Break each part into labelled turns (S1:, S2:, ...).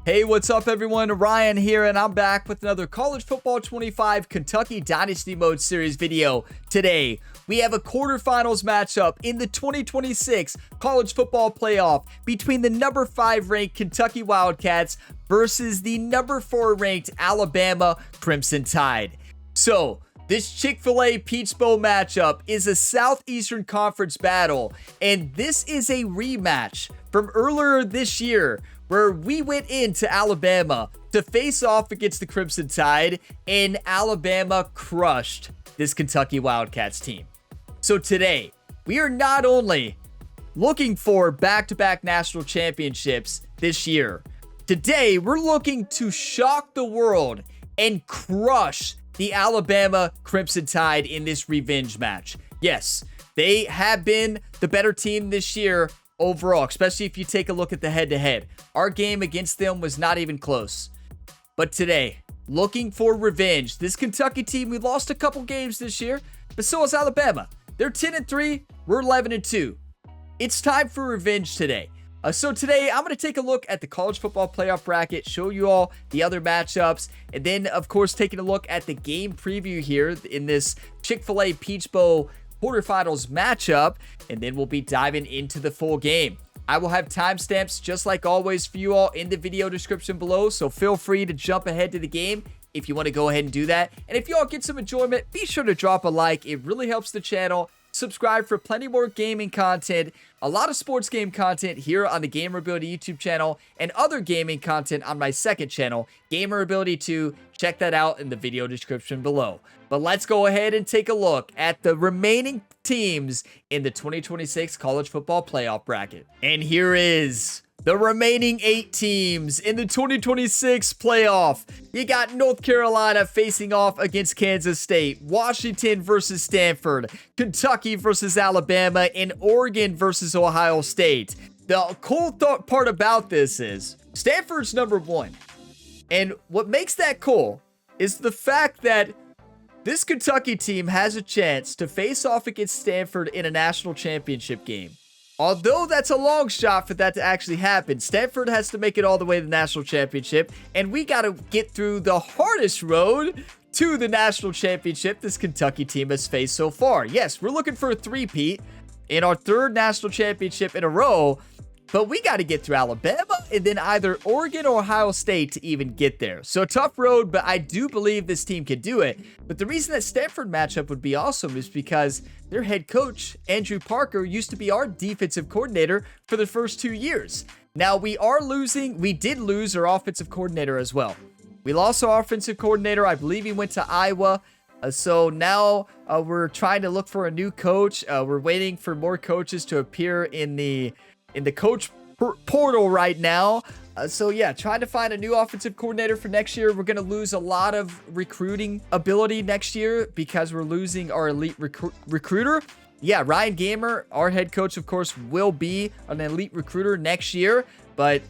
S1: Hey, what's up everyone? Ryan here, and I'm back with another College Football 25 Kentucky Dynasty Mode Series video. Today, we have a quarterfinals matchup in the 2026 College Football Playoff between the number 5 ranked Kentucky Wildcats versus the number 4 ranked Alabama Crimson Tide. So, this Chick-fil-A Peach Bowl matchup is a Southeastern Conference battle, and this is a rematch from earlier this year where we went into Alabama to face off against the Crimson Tide, and Alabama crushed this Kentucky Wildcats team. So today, we are not only looking for back-to-back national championships this year, today we're looking to shock the world and crush the Alabama Crimson Tide in this revenge match. Yes, they have been the better team this year overall, especially if you take a look at the head-to-head. Our game against them was not even close. But today, looking for revenge. This Kentucky team, we lost a couple games this year, but so is Alabama. They're 10-3, we're 11-2. It's time for revenge today. So today, I'm going to take a look at the College Football Playoff bracket, show you all the other matchups, and then, of course, taking a look at the game preview here in this Chick-fil-A Peach Bowl quarterfinals matchup, and then we'll be diving into the full game. I will have timestamps just like always for you all in the video description below, so feel free to jump ahead to the game if you want to go ahead and do that. And if you all get some enjoyment, be sure to drop a like. It really helps the channel. Subscribe for plenty more gaming content, a lot of sports game content here on the Gamer Ability YouTube channel, and other gaming content on my second channel, Gamer Ability 2. Check that out in the video description below. But let's go ahead and take a look at the remaining teams in the 2026 College Football Playoff bracket. And here is the remaining 8 teams in the 2026 playoff. You got North Carolina facing off against Kansas State, Washington versus Stanford, Kentucky versus Alabama, and Oregon versus Ohio State. The cool part about this is Stanford's number 1. And what makes that cool is the fact that this Kentucky team has a chance to face off against Stanford in a national championship game. Although that's a long shot for that to actually happen, Stanford has to make it all the way to the national championship, and we got to get through the hardest road to the national championship this Kentucky team has faced so far. Yes, we're looking for a three-peat in our 3rd national championship in a row, but we got to get through Alabama and then either Oregon or Ohio State to even get there. So a tough road, but I do believe this team can do it. But the reason that Stanford matchup would be awesome is because their head coach, Andrew Parker, used to be our defensive coordinator for the first 2 years. Now we did lose our offensive coordinator as well. We lost our offensive coordinator. I believe he went to Iowa. So now we're trying to look for a new coach. We're waiting for more coaches to appear in the coach portal right now. So yeah, trying to find a new offensive coordinator for next year. We're going to lose a lot of recruiting ability next year because we're losing our elite recruiter. Yeah, Ryan Gamer, our head coach, of course, will be an elite recruiter next year, but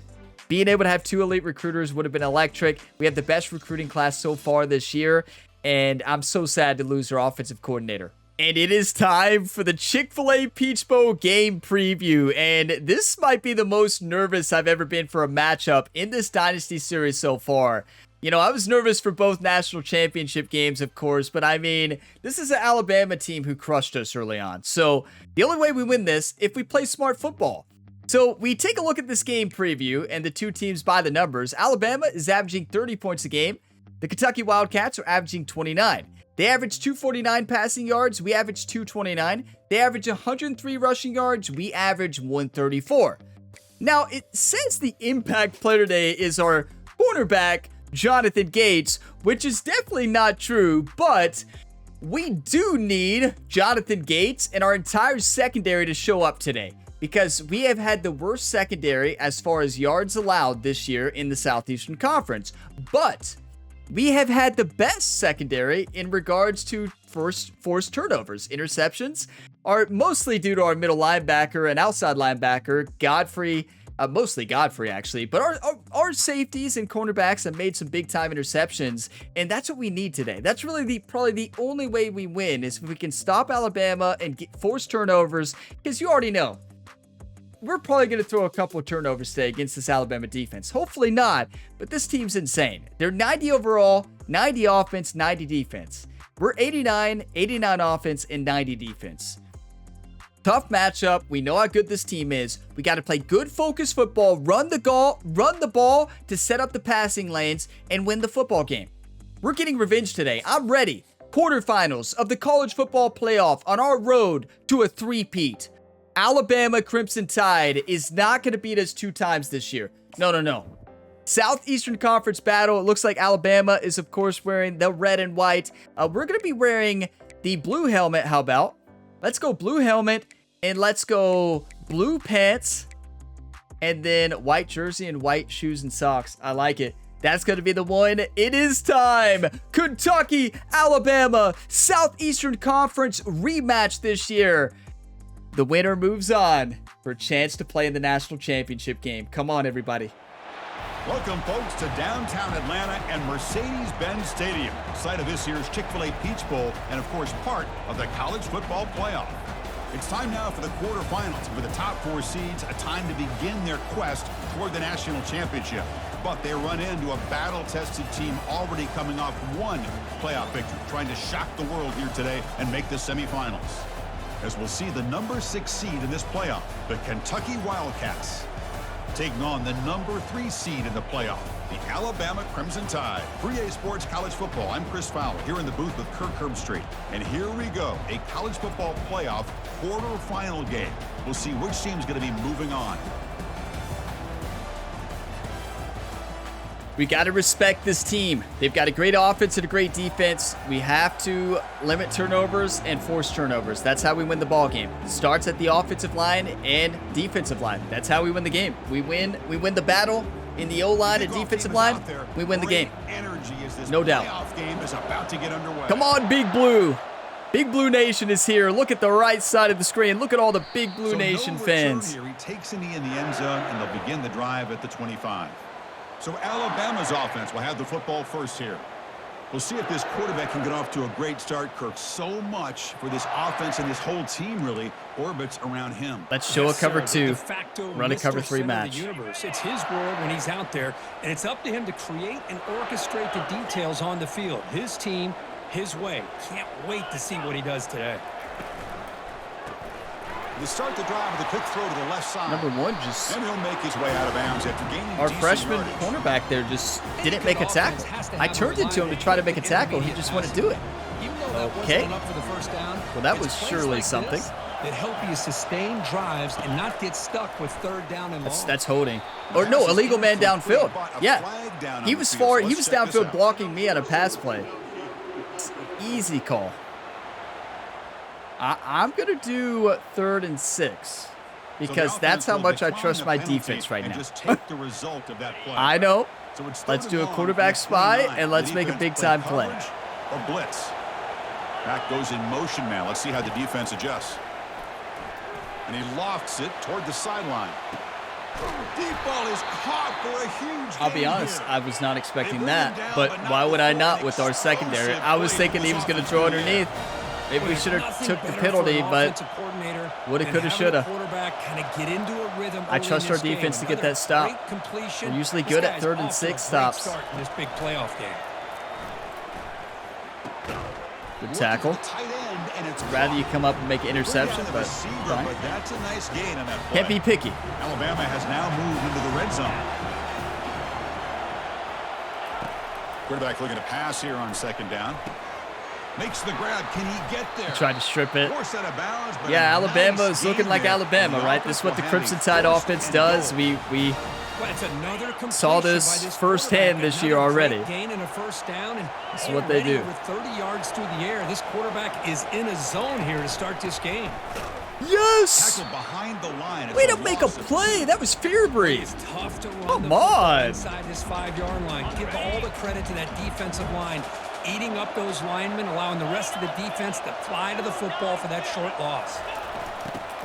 S1: being able to have 2 elite recruiters would have been electric. We have the best recruiting class so far this year, and I'm so sad to lose our offensive coordinator. And it is time for the Chick-fil-A Peach Bowl game preview. And this might be the most nervous I've ever been for a matchup in this Dynasty series so far. You know, I was nervous for both national championship games, of course, but I mean, this is an Alabama team who crushed us early on. So the only way we win this, if we play smart football. So we take a look at this game preview and the 2 teams by the numbers. Alabama is averaging 30 points a game. The Kentucky Wildcats are averaging 29. They average 249 passing yards. We average 229. They average 103 rushing yards. We average 134. Now, it says the impact player today is our cornerback, Jonathan Gates, which is definitely not true, but we do need Jonathan Gates and our entire secondary to show up today because we have had the worst secondary as far as yards allowed this year in the Southeastern Conference. But we have had the best secondary in regards to forced turnovers. Interceptions are mostly due to our middle linebacker and outside linebacker, Godfrey, mostly Godfrey actually, but our safeties and cornerbacks have made some big time interceptions, and that's what we need today. That's really probably the only way we win is if we can stop Alabama and force turnovers, because you already know we're probably going to throw a couple of turnovers today against this Alabama defense. Hopefully not, but this team's insane. They're 90 overall, 90 offense, 90 defense. We're 89 offense, and 90 defense. Tough matchup. We know how good this team is. We got to play good focus football, run the ball to set up the passing lanes, and win the football game. We're getting revenge today. I'm ready. Quarterfinals of the college football playoff on our road to a three-peat. Alabama Crimson Tide is not going to beat us 2 times this year. No. Southeastern Conference battle. It looks like Alabama is, of course, wearing the red and white. We're going to be wearing the blue helmet. How about? Let's go blue helmet, and let's go blue pants, and then white jersey and white shoes and socks. I like it. That's going to be the one. It is time. Kentucky, Alabama, Southeastern Conference rematch this year. The winner moves on for a chance to play in the national championship game. Come on, everybody.
S2: Welcome, folks, to downtown Atlanta and Mercedes-Benz Stadium, site of this year's Chick-fil-A Peach Bowl and, of course, part of the college football playoff. It's time now for the quarterfinals, with the top 4 seeds, a time to begin their quest toward the national championship. But they run into a battle-tested team already coming off 1 playoff victory, trying to shock the world here today and make the semifinals. As we'll see the number 6 seed in this playoff, the Kentucky Wildcats, taking on the number 3 seed in the playoff, the Alabama Crimson Tide. 3A Sports College Football. I'm Chris Fowler here in the booth with Kirk Herbstreit. And here we go, a college football playoff quarterfinal game. We'll see which team's going to be moving on.
S1: We got to respect this team. They've got a great offense and a great defense. We have to limit turnovers and force turnovers. That's how we win the ball game. It starts at the offensive line and defensive line. That's how we win the game. We win the battle in the O-line and defensive line. We win the game. No doubt.
S2: Game is about to get underway.
S1: Come on, Big Blue. Big Blue Nation is here. Look at the right side of the screen. Look at all the Big Blue Nation fans.
S2: Here. He takes a knee in the end zone, and they'll begin the drive at the 25. So Alabama's offense will have the football first here. We'll see if this quarterback can get off to a great start, Kirk. So much for this offense and this whole team really orbits around him.
S1: Let's show a cover 2, run a cover 3 match.
S3: It's his world when he's out there, and it's up to him to create and orchestrate the details on the field. His team, his way. Can't wait to see what he does today.
S2: To start the drive with a quick throw to the left side.
S1: Number 1 just...
S2: And he'll make his way out of bounds after gaining
S1: our freshman cornerback there just didn't make a tackle. I turned into him to try to make a tackle. He just wouldn't do it. Okay. Well, that was surely something.
S3: That help you sustain drives and not get stuck with 3rd down and long.
S1: That's holding. Or no, illegal man downfield. Yeah. He was far. He was downfield blocking me on a pass play. Easy call. I'm going to do 3rd and 6 because that's how much I trust my defense right now. I know. Let's do a quarterback spy, and let's make a big-time play.
S2: Or blitz. Back goes in motion now. Let's see how the defense adjusts. And he lofts it toward the sideline. Deep ball is caught for a huge gain.
S1: I'll be honest, I was not expecting that, but why would I not with our secondary? I was thinking he was going to throw underneath. Maybe we should have took the penalty, but woulda, coulda, shoulda. I trust our defense to get that stop. We're usually good at 3rd and 6 stops. Good tackle. Rather you come up and make an interception, but fine. Can't be picky.
S2: Alabama has now moved into the red zone. Quarterback looking to pass here on 2nd down. Makes the grab. Can he get there?
S1: Tried to strip it. Yeah, Alabama is looking like Alabama, right? This is what the Crimson Tide offense does. We saw this firsthand this year already. This is what they do.
S3: With 30 yards through the air, this quarterback is in a zone here to start this game.
S1: Yes! Way to make a play. That was fear breathe. Come on.
S3: Inside his 5-yard line. Give all the credit to that defensive line. Eating up those linemen, allowing the rest of the defense to fly to the football for that short loss.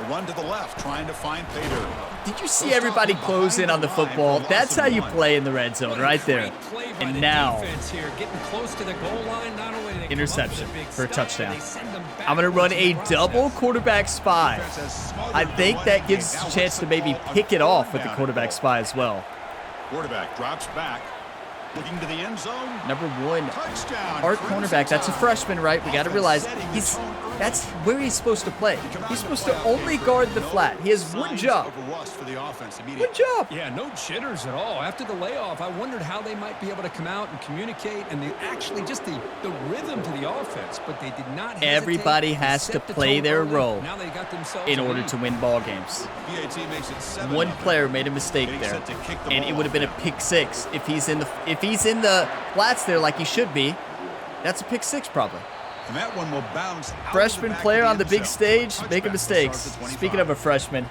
S2: A run to the left, trying to find pay dirt.
S1: Did you see everybody close in on the football? That's how you play in the red zone, right there. And now, interception for a touchdown. I'm going to run a double quarterback spy. I think that gives us a chance to maybe pick it off with the quarterback spy as well.
S2: Quarterback drops back, looking to the end zone.
S1: Number 1,
S2: Touchdown.
S1: our cornerback. That's a freshman, right? We got to realize that's where he's supposed to play. He's supposed to only guard the flat. He has one job. One job.
S3: Yeah, no jitters at all. After the layoff, I wondered how they might be able to come out and communicate and actually just the rhythm to the offense, but they did not hesitate.
S1: Everybody has to play their role
S3: now they got themselves
S1: in order to win ball games. One player made a mistake there, and it would have been a pick 6 if he's in the flats there like he should be. That's a pick 6 probably.
S2: And that one will bounce.
S1: Freshman player on the big stage making mistakes. Speaking of a freshman,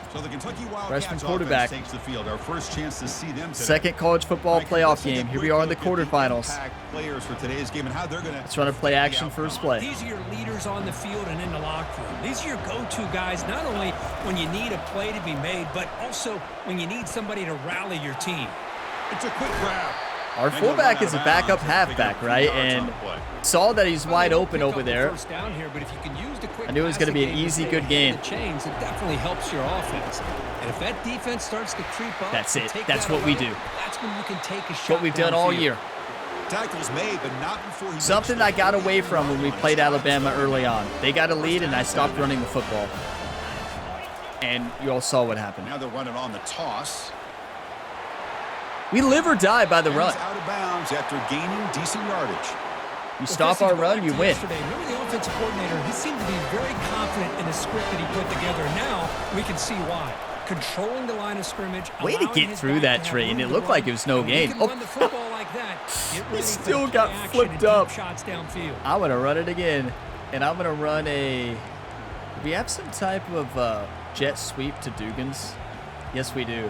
S1: freshman quarterback.
S2: Takes the field. Our first chance to see them today.
S1: Second college football playoff game. Here we are in the quarterfinals.
S2: Players for today's game and how they're going to.
S1: Let's run a play action first play.
S3: These are your leaders on the field and in the locker room. These are your go-to guys, not only when you need a play to be made, but also when you need somebody to rally your team.
S2: It's a quick grab.
S1: Our fullback is a backup halfback, right? And saw that he's wide open over there. I knew it was going to be an easy, good game.
S3: It definitely helps your offense. And if that defense starts to creep up,
S1: that's it. That's what we do.
S3: That's when you can take a shot.
S1: What we've done all year.
S2: Tackles made, but not before he
S1: something I got away from when we played Alabama early on. They got a lead, and I stopped running the football. And you all saw what happened.
S2: Now they're running on the toss.
S1: We live or die by the run.
S2: Out of bounds after gaining decent yardage.
S1: You stop our run, you win.
S3: Remember the offensive coordinator, he seemed to be very confident in the script that he put together. Now we can see why. Controlling the line of scrimmage.
S1: Way to get through that train. It looked like it was no gain. Oh, he still got flipped up. I'm going to run it again. And I'm going to run a... Do we have some type of jet sweep to Dugans? Yes, we do.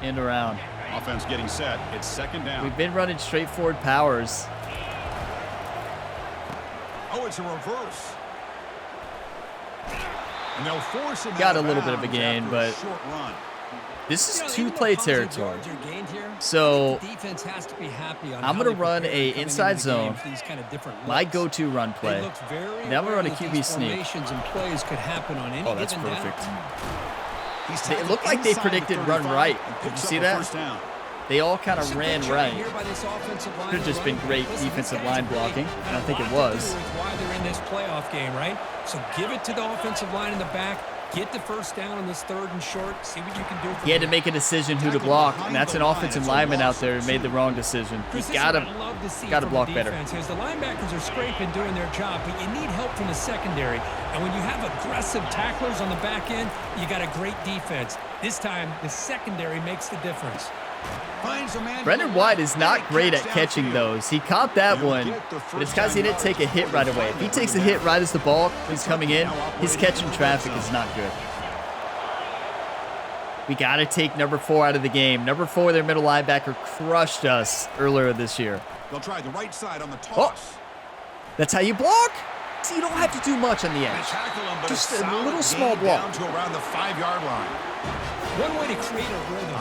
S1: End around.
S2: Offense getting set. It's second down.
S1: We've been running straightforward powers.
S2: Oh, it's a reverse. And they'll force him
S1: got a little bit of a gain, but this is two-play territory. So I'm going to run a inside zone, my go-to run play. Now I'm going to run a QB sneak. Oh, that's perfect. It looked like they predicted run right. Did you see that? They all kind of ran right. Could have just been great defensive line blocking, and I think it was.
S3: Why they're in this playoff game, right? So give it to the offensive line in the back. Get the first down on this 3rd and short. See what you can do.
S1: He had to make a decision who to block, and that's an offensive lineman out there who made the wrong decision. He's got to block better.
S3: Because the linebackers are scraping, doing their job, but you need help from the secondary. And when you have aggressive tacklers on the back end, you got a great defense. This time, the secondary makes the difference.
S1: Brendan White is not great at catching those. He caught that one, but it's because he didn't take a hit right away. If he takes a hit right as the ball is coming in, his catching traffic is not good. We got to take number 4 out of the game. Number 4, their middle linebacker, crushed us earlier this year.
S2: They'll try the right side on the toss.
S1: Oh, that's how you block. So you don't have to do much on the edge. Just a little small block.
S2: Down to around the 5-yard line.
S3: One way to create a rhythm.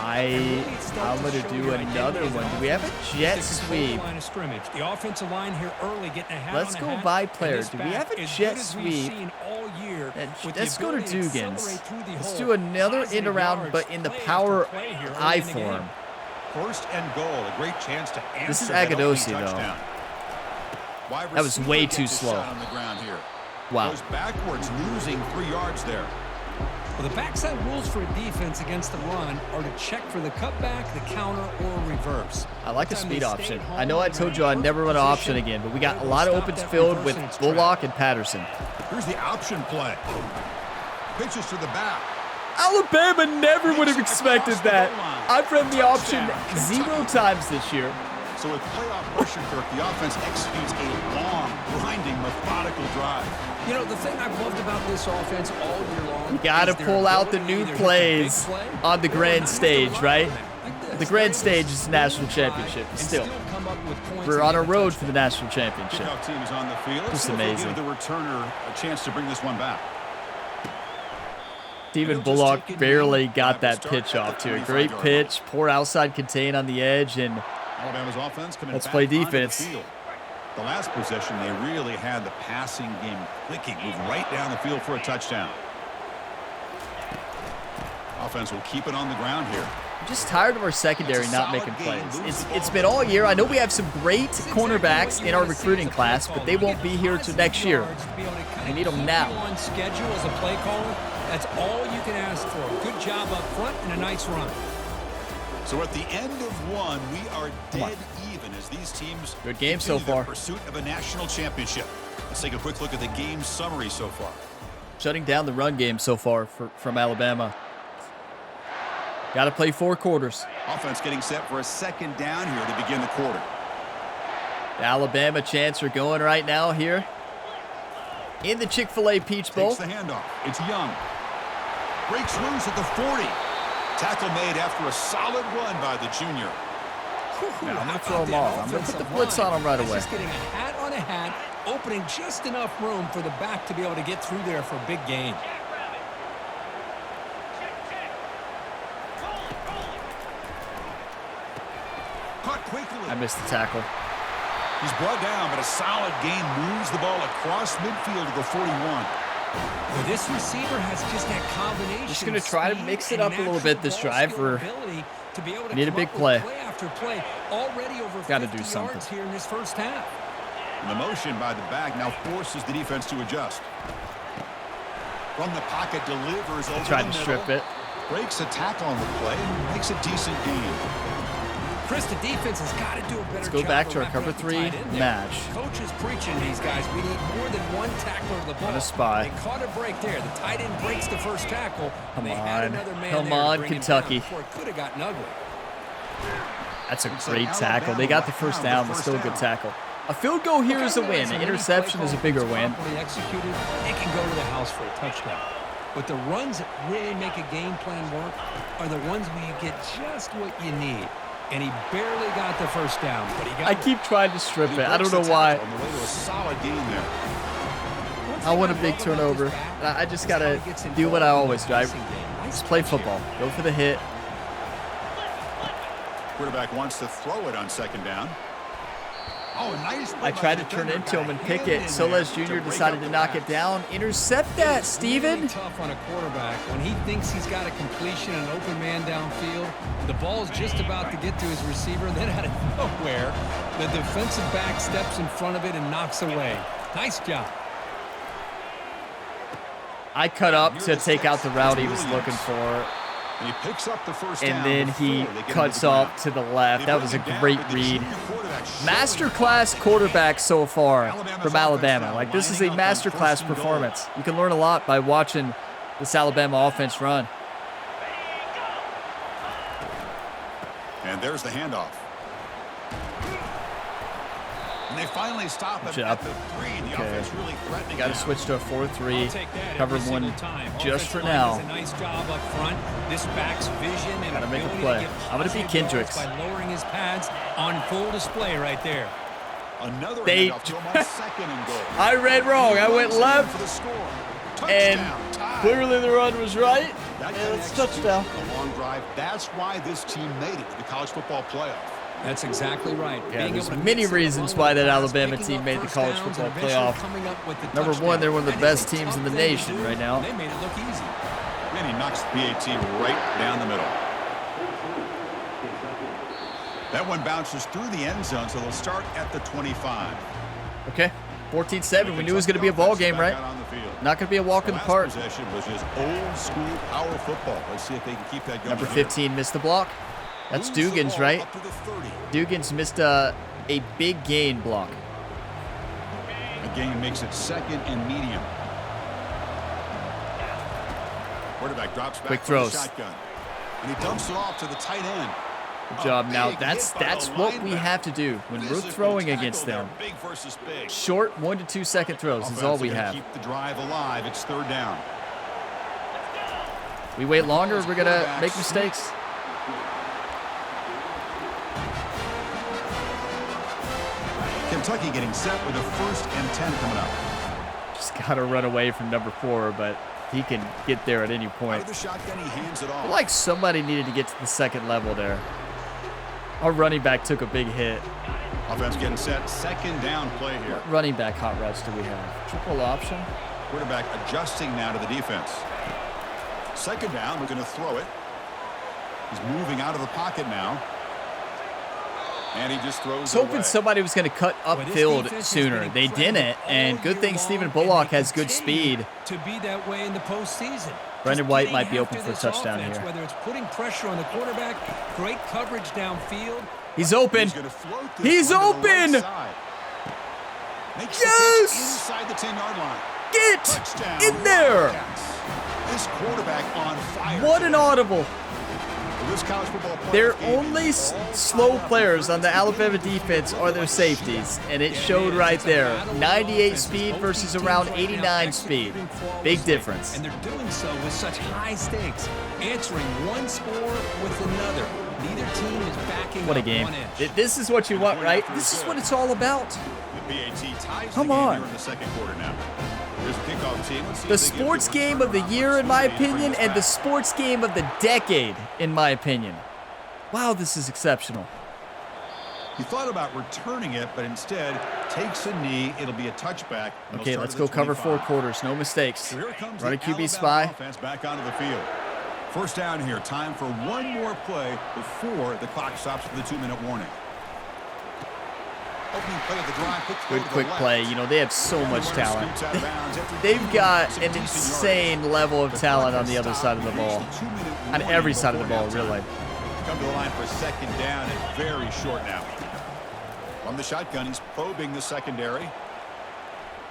S1: I'm going to do another one. Do we have a jet sweep?
S3: The offensive line here early getting a hat.
S1: Let's go by player. Do we have a jet sweep? Let's go to Dugans. Let's do another end around, but in the power I form.
S2: 1st and goal. A great chance to answer.
S1: This is Agadosi, though. That was way too slow. Wow.
S2: Goes backwards, losing 3 yards there.
S3: Well, the backside rules for a defense against the run are to check for the cutback, the counter, or reverse.
S1: I like a speed option. I know I told you I'd never run an option again, but we got a lot of opens filled with Bullock and Patterson.
S2: Here's the option play. Pitches to the back.
S1: Alabama never would have expected that. I've run the option 0 times this year.
S2: So with playoff pressure, Kirk, the offense executes a long, grinding, methodical drive.
S3: You know, the thing I've loved about this offense all year long...
S1: You got to pull out the new plays on the grand stage, right? The grand stage is the national championship. Still, we're on a road for the national championship.
S2: Kickoff team is on the field.
S1: Just amazing.
S2: Give the returner a chance to bring this one back.
S1: Steven Bullock barely got that pitch off to a great pitch. Poor outside contain on the edge, and
S2: Alabama's offense coming
S1: let's
S2: back
S1: play
S2: onto the
S1: defense.
S2: field. The last possession, they really had the passing game clicking. Moved right down the field for a touchdown. Offense will keep it on the ground here.
S1: I'm just tired of our secondary not making plays. It's been all year. I know we have some great cornerbacks in our recruiting class, but they won't be here till next year. We need them now.
S3: On schedule as a play caller, that's all you can ask for. Good job up front and a nice run.
S2: So at the end of one, we are dead even as these teams
S1: good game so
S2: continue their
S1: far.
S2: Pursuit of a national championship. Let's take a quick look at the game summary so far.
S1: Shutting down the run game so far from Alabama. Got to play 4 quarters.
S2: Offense getting set for a second down here to begin the quarter.
S1: The Alabama chants are going right now here in the Chick-fil-A Peach Bowl.
S2: Takes the handoff. It's Young. Breaks loose at the 40. Tackle made after a solid run by the junior.
S1: Now, I'm going to throw him off. I'm going to put the blitz on him right away.
S3: Just getting a hat on a hat, opening just enough room for the back to be able to get through there for a big gain.
S2: Caught quickly.
S1: I missed the tackle.
S2: He's brought down, but a solid gain moves the ball across midfield to the 41.
S3: Well, this receiver has just that combination.
S1: Just going to try to mix it up a little bit this drive. Need a big play. Got to do something
S3: here in this first half.
S2: And the motion by the back now forces the defense to adjust. From the pocket, delivers over
S1: tried
S2: the
S1: to
S2: middle.
S1: strip it.
S2: Breaks a tackle on the play and makes a decent gain.
S3: Chris, the defense has got to do a better job.
S1: Let's go back to our cover 3 match.
S3: Coach is preaching these guys. We need more than one tackler of the ball.
S1: On a spy.
S3: They caught a break there. The tight end breaks the first tackle.
S1: Come
S3: they
S1: on.
S3: had another man
S1: Come
S3: there to
S1: on,
S3: bring him
S1: Kentucky.
S3: down before it could have gotten ugly.
S1: That's a great tackle. They got the first down, but still a good tackle. A field goal here is a win. An interception is a bigger win.
S3: Properly executed, they can go to the house for a touchdown. But the runs that really make a game plan work are the ones where you get just what you need. And he barely got the first down, but he got
S1: I keep trying to strip it. I don't know why.
S2: On the way to a solid gain there.
S1: I want a big turnover. I just got to do what I always do. Just play football. Go for the hit.
S2: Quarterback wants to throw it on second down. Oh, nice.
S1: I tried to turn into him and pick it. Soles Jr. decided to knock it down. Intercept that, Steven.
S3: Really tough on a quarterback when he thinks he's got a completion, an open man downfield. The ball's just about to get to his receiver, and then out of nowhere, the defensive back steps in front of it and knocks away. Nice job.
S1: I cut up to take out the route he was looking for,
S2: And he picks up the first
S1: and
S2: down
S1: then he
S2: before they get
S1: cuts
S2: into the ground.
S1: off to the left. That was a great read.
S2: Master
S1: Masterclass quarterback so far from Alabama. Like, this is a masterclass performance. You can learn a lot by watching this Alabama offense run.
S2: And there's the handoff. And they finally stop
S1: Good
S2: him
S1: job.
S2: at the 3. The
S1: Okay.
S2: offense really threatening.
S1: Got to
S2: now.
S1: switch to a 4-3.
S3: I'll take that
S1: Cover
S3: every
S1: one
S3: single time.
S1: just for
S3: Offensive line
S1: now.
S3: does a nice job up front. This back's vision and
S1: Gotta make a
S3: ability
S1: play.
S3: to get
S1: I'm gonna be
S3: positive
S1: Kendricks.
S3: yards by lowering his pads on full display right there.
S2: Another
S1: They-
S2: handoff to him on second and goal.
S1: I read wrong. I went left,
S2: For the score.
S1: and
S2: Touchdown, tie.
S1: clearly the run was right.
S2: That
S1: And
S2: can
S1: it's
S2: execute
S1: touchdown.
S2: a long drive. That's why this team made it to the college football playoff.
S3: That's exactly right.
S1: Yeah,
S3: Being
S1: there's
S3: able to
S1: many
S3: mix it
S1: reasons
S3: along
S1: why
S3: with
S1: that
S3: the pass,
S1: Alabama
S3: picking
S1: team
S3: up
S1: made the
S3: first
S1: college
S3: downs,
S1: football
S3: and eventually
S1: playoff.
S3: coming up with the
S1: Number
S3: touchdown.
S1: one, they're one of the
S3: That
S1: best
S3: is a
S1: teams in the
S3: tough thing to
S1: nation
S3: do,
S1: right now.
S3: and they made it look easy.
S2: And he knocks the PAT right down the middle. That one bounces through the end zone, so they'll start at the 25.
S1: Okay, 14-7. We knew it was going to be a ball game, right? Not going to be a walk in the
S2: Last
S1: park.
S2: possession was just old school power football. Let's see if they can keep that going.
S1: Number
S2: here.
S1: 15 missed the block. That's
S2: Moves the
S1: Dugan's,
S2: ball
S1: right?
S2: up to the 30.
S1: Dugan's missed a big gain block.
S2: Again, makes it second and medium. Quarterback drops back
S1: Quick
S2: from the
S1: throws.
S2: shotgun. And he dumps it off to the tight end.
S1: Good job. Now,
S2: big
S1: that's
S2: hit by the
S1: what we
S2: linebacker.
S1: have to do when
S2: This
S1: we're
S2: is a
S1: throwing
S2: tackle
S1: against
S2: there,
S1: them.
S2: Big versus big.
S1: Short 1 to 2 second throws is all we
S2: Offense, they're gonna
S1: have.
S2: Keep the drive alive. It's third down.
S1: We wait longer, we're going to make mistakes.
S2: Kentucky getting set with a 1st and 10 coming up.
S1: Just got to run away from number 4, but he can get there at any
S2: Out
S1: point.
S2: of the shotgun, he hands it
S1: I
S2: off.
S1: feel like somebody needed to get to the second level there. Our running back took a big hit.
S2: Offense getting set. Second down play here.
S1: What running back hot routes do we have? Triple option?
S2: Quarterback adjusting now to the defense. Second down, we're going to throw it. He's moving out of the pocket now. And he just throws
S1: I was
S2: it
S1: hoping
S2: away.
S1: somebody was going to cut upfield sooner. They didn't, and good thing Stephen Bullock has good speed.
S3: To be that way in the postseason.
S1: Brendan
S3: Just
S1: White
S3: getting
S1: might be open
S3: after
S1: for a
S3: this
S1: touchdown
S3: offense,
S1: here.
S3: Whether it's putting pressure on the quarterback, great coverage downfield.
S1: He's open.
S2: He's gonna float this
S1: He's
S2: one to the right
S1: open.
S2: side. Makes the
S1: Yes!
S2: catch inside the 10-yard line.
S1: Get
S2: Touchdown,
S1: in there.
S2: Wildcats. This quarterback on fire.
S1: What an audible.
S2: This college football playoff
S1: Their
S2: game
S1: only
S2: is all
S1: slow
S2: tied up.
S1: players on the Alabama defense are their safeties, and it showed right there. 98 speed versus around 89 speed. Big difference.
S3: And they're doing so with such high stakes, answering one score with another. Neither team is backing
S1: What a
S3: up
S1: game.
S3: one inch.
S1: This is what you want, right? This is what it's all about.
S2: The BAT ties
S1: Come
S2: the game
S1: on.
S2: here in the second quarter now. Here's the kickoff team. Let's see
S1: The
S2: if they get a
S1: sports
S2: good
S1: game of the
S2: turnaround
S1: year, in my
S2: opportunity to bring
S1: opinion,
S2: this
S1: and the
S2: back.
S1: sports game of the decade, in my opinion. Wow, this is exceptional.
S2: He thought about returning it, but instead takes a knee. It'll be a touchback. and they'll
S1: Okay,
S2: start
S1: let's
S2: at
S1: go
S2: the
S1: cover 4
S2: 25.
S1: quarters. No mistakes.
S2: So here comes
S1: Run a
S2: the
S1: QB
S2: Alabama
S1: spy.
S2: offense back onto the field. First down here. Time for one more play before the clock stops for the 2-minute warning. Opening play of the drive.
S1: Good quick play. You know, they have so much talent. They've got an insane level of talent on the other side of the ball. On every side of the ball, really.
S2: Come to the line for second down and very short now. From the shotgun, he's probing the secondary.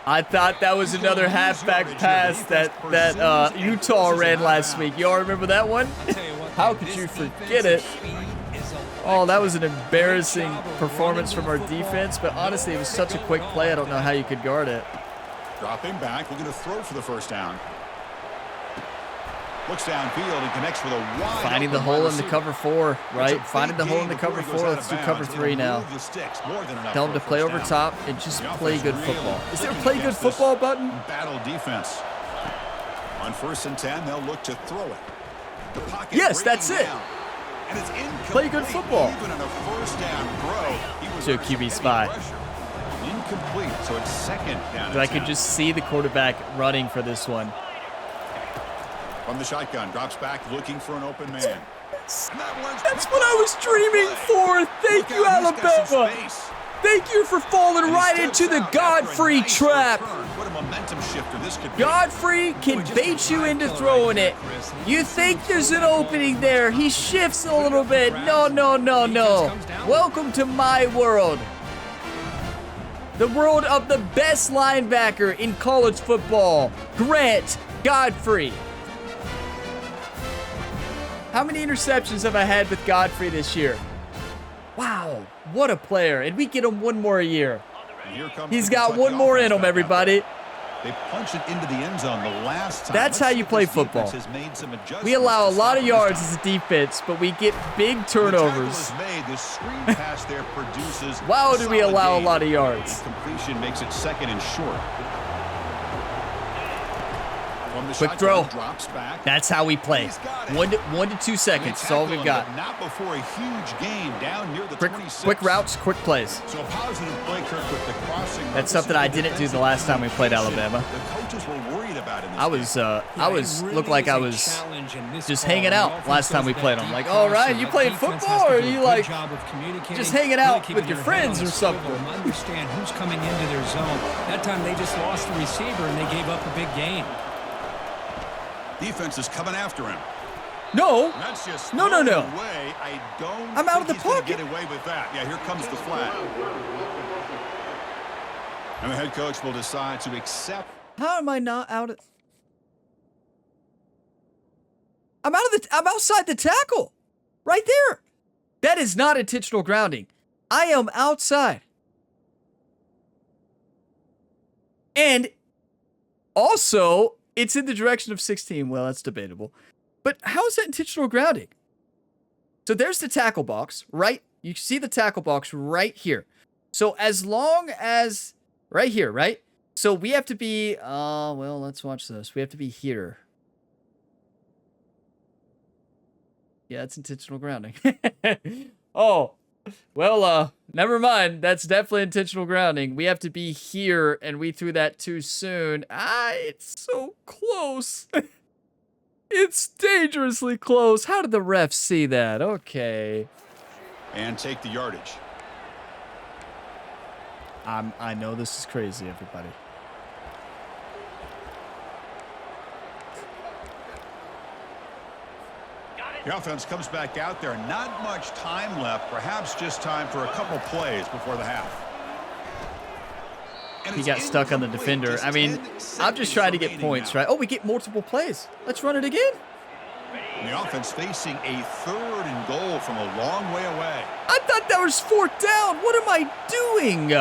S1: I thought that was another halfback pass that Utah ran last week. Y'all remember that one? How could you forget it? Oh, that was an embarrassing performance from our defense, but honestly, it was such a quick play, I don't know how you could guard it.
S2: Dropping back, looking to throw for the first down. Looks downfield and connects with a wide
S1: Finding the
S2: open
S1: hole
S2: wide
S1: in the
S2: receiver.
S1: cover 4,
S2: It's a
S1: right?
S2: big
S1: Finding the hole in
S2: gain
S1: the
S2: before
S1: cover
S2: he goes
S1: 4.
S2: out
S1: Let's
S2: of
S1: do cover
S2: bounds.
S1: 3
S2: It'll
S1: now.
S2: move the sticks more than enough
S1: Tell them
S2: for
S1: to
S2: a
S1: play
S2: first
S1: over
S2: down.
S1: top and just
S2: The
S1: play
S2: offense
S1: good
S2: really
S1: football. Is there a
S2: clicking
S1: play good
S2: against this
S1: football button?
S2: Battle defense. On 1st and 10, they'll look to throw it. The pocket
S1: Yes,
S2: breaking
S1: that's it.
S2: down. And it's incomplete.
S1: Play good football.
S2: Even on a first down throw, he was
S1: To a
S2: under some
S1: QB
S2: heavy
S1: spy.
S2: pressure. Incomplete, so it's second down.
S1: But I could just see the quarterback running for this one.
S2: From the shotgun, drops back looking for an open man.
S1: That's what I was dreaming for. Thank you, Alabama. Thank you for falling right into the Godfrey trap.
S2: What a momentum shifter this could be.
S1: Godfrey can bait you into throwing it. You think there's an opening there. He shifts a little bit. No, no, no, no. Welcome to my world. The world of the best linebacker in college football, Grant Godfrey. How many interceptions have I had with Godfrey this year? Wow, what a player. And we get him one more a year.
S2: And here comes
S1: He's
S2: the
S1: got
S2: Kentucky
S1: one more in
S2: offense
S1: him,
S2: back out
S1: everybody.
S2: there. They punch it into the end zone the last time.
S1: That's how you play football. We allow a lot of yards as a defense, but we get big turnovers. Wow, do we allow a lot of yards.
S2: Completion makes it second and short.
S1: Quick throw.
S2: Drops back.
S1: That's how we play. 1 to 2 seconds. That's all we've got.
S2: Not before a huge gain down near the 26.
S1: Quick routes, quick plays.
S2: So a positive play, Kirk, with the crossing.
S1: That's something I didn't do the last time we played Alabama.
S2: The coaches were worried about in this
S1: Looked like I was just hanging out last time we played them. Like, all right, you playing football, or are you like just hanging out with your friends or something?
S3: Understand who's coming into their zone. That time they just lost the receiver and they gave up a big gain.
S2: Defense is coming after him.
S1: No.
S2: That's just
S1: No.
S2: away. I don't
S1: I'm out of the
S2: think he's gonna
S1: pocket.
S2: get away with that. Yeah, here comes the flag. And the head coach will decide to accept.
S1: How am I not out of? I'm outside the tackle. Right there. That is not intentional grounding. I am outside. And also, it's in the direction of 16. Well, that's debatable. But how is that intentional grounding? So there's the tackle box, right? You see the tackle box right here. So as long as, right here, right? So we have to be, well, let's watch this. We have to be here. Yeah, it's intentional grounding. Oh, well, never mind. That's definitely intentional grounding. We have to be here, and we threw that too soon. It's so close. It's dangerously close. How did the ref see that? Okay.
S2: And take the yardage.
S1: I know this is crazy, everybody.
S2: The offense comes back out there. Not much time left. Perhaps just time for a couple plays before the half. And
S1: He got stuck on the defender. I mean, I'm just trying to get points, right? Oh, we get multiple plays. Let's run it again.
S2: And the offense facing a 3rd and goal from a long way away.
S1: I thought that was 4th down. What am I doing?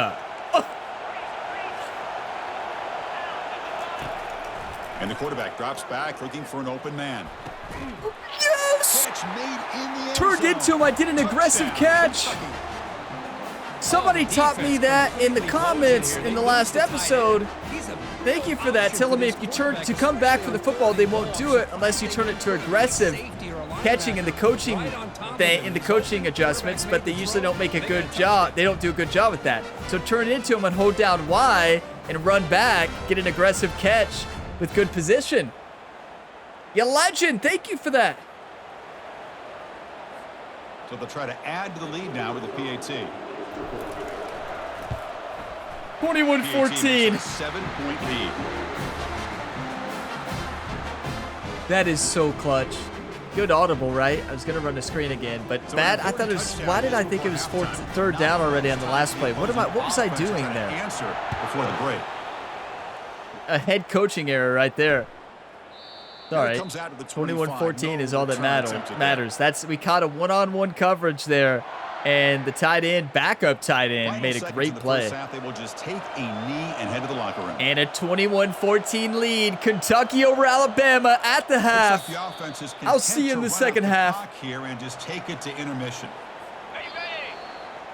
S2: And the quarterback drops back looking for an open man.
S1: Yes!
S2: Catch made in the end
S1: Turned
S2: zone.
S1: into him. I did an aggressive catch. Somebody taught me that in the comments in the last episode. Thank you for that. Telling me if you turn to come back for the football, they won't do it unless you turn it to aggressive catching in the coaching adjustments, but they usually don't make a good job. They don't do a good job with that. So turn it into them and hold down Y and run back, get an aggressive catch with good position. You legend. Thank you for that.
S2: So they'll try to add to the lead now with the PAT.
S1: 21-14.
S2: 7-point lead.
S1: That is so clutch. Good audible, right? I was going to run the screen again, but bad. I thought it was, why did I think it was 3rd down already on the last play? What was I doing there?
S2: Answer before the break.
S1: A head coaching error right there. All right. 21-14 is all that matters. We caught a one-on-one coverage there, and the tight end, backup tight end, made a great play.
S2: They will just take a knee and head to the locker room.
S1: And a 21-14 lead. Kentucky over Alabama at the half. I'll see you in the second half.
S2: Here and just take it to intermission.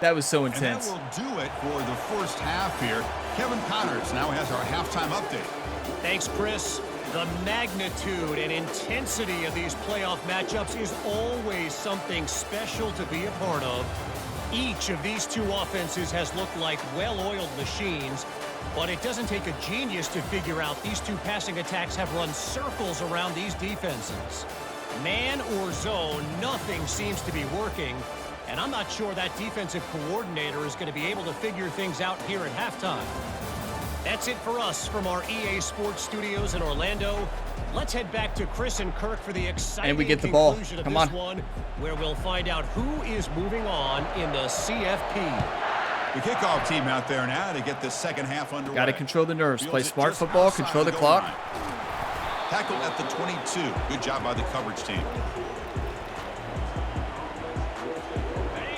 S1: That was so intense.
S2: And that will do it for the first half here. Kevin Connors now has our halftime update.
S4: Thanks, Chris. The magnitude and intensity of these playoff matchups is always something special to be a part of. Each of these two offenses has looked like well-oiled machines, but it doesn't take a genius to figure out these two passing attacks have run circles around these defenses. Man or zone, nothing seems to be working, and I'm not sure that defensive coordinator is going to be able to figure things out here at halftime. That's it for us from our EA Sports Studios in Orlando. Let's head back to Chris and Kirk for the exciting
S1: and we get the ball.
S4: conclusion of
S1: Come
S4: this
S1: on.
S4: one, where we'll find out who is moving on in the CFP.
S2: The kickoff team out there now to get the second half underway.
S1: Got to control the nerves.
S2: Fields
S1: Play
S2: it
S1: smart
S2: just
S1: football.
S2: outside
S1: Control the
S2: goal
S1: clock.
S2: line. Tackle at the 22. Good job by the coverage team.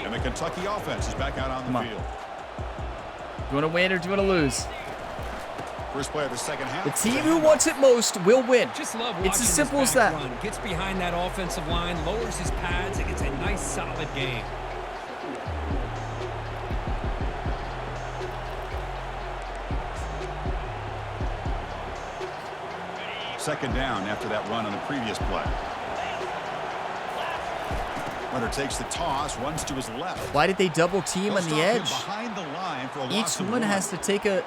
S2: And the Kentucky offense is back out on the field.
S1: Do you want to win or do you want to lose?
S2: First play of the second half.
S1: The team who wants it most will win.
S3: Just love watching
S1: It's as simple
S3: this
S1: as
S3: back
S1: that.
S3: run. Gets behind that offensive line, lowers his pads, and gets a nice solid game.
S2: Second down after that run on the previous play. Runner takes the toss, runs to his left.
S1: Why did they double team
S2: They'll
S1: on the
S2: stop him
S1: edge?
S2: behind the line for a
S1: Each
S2: loss of
S1: one has to take a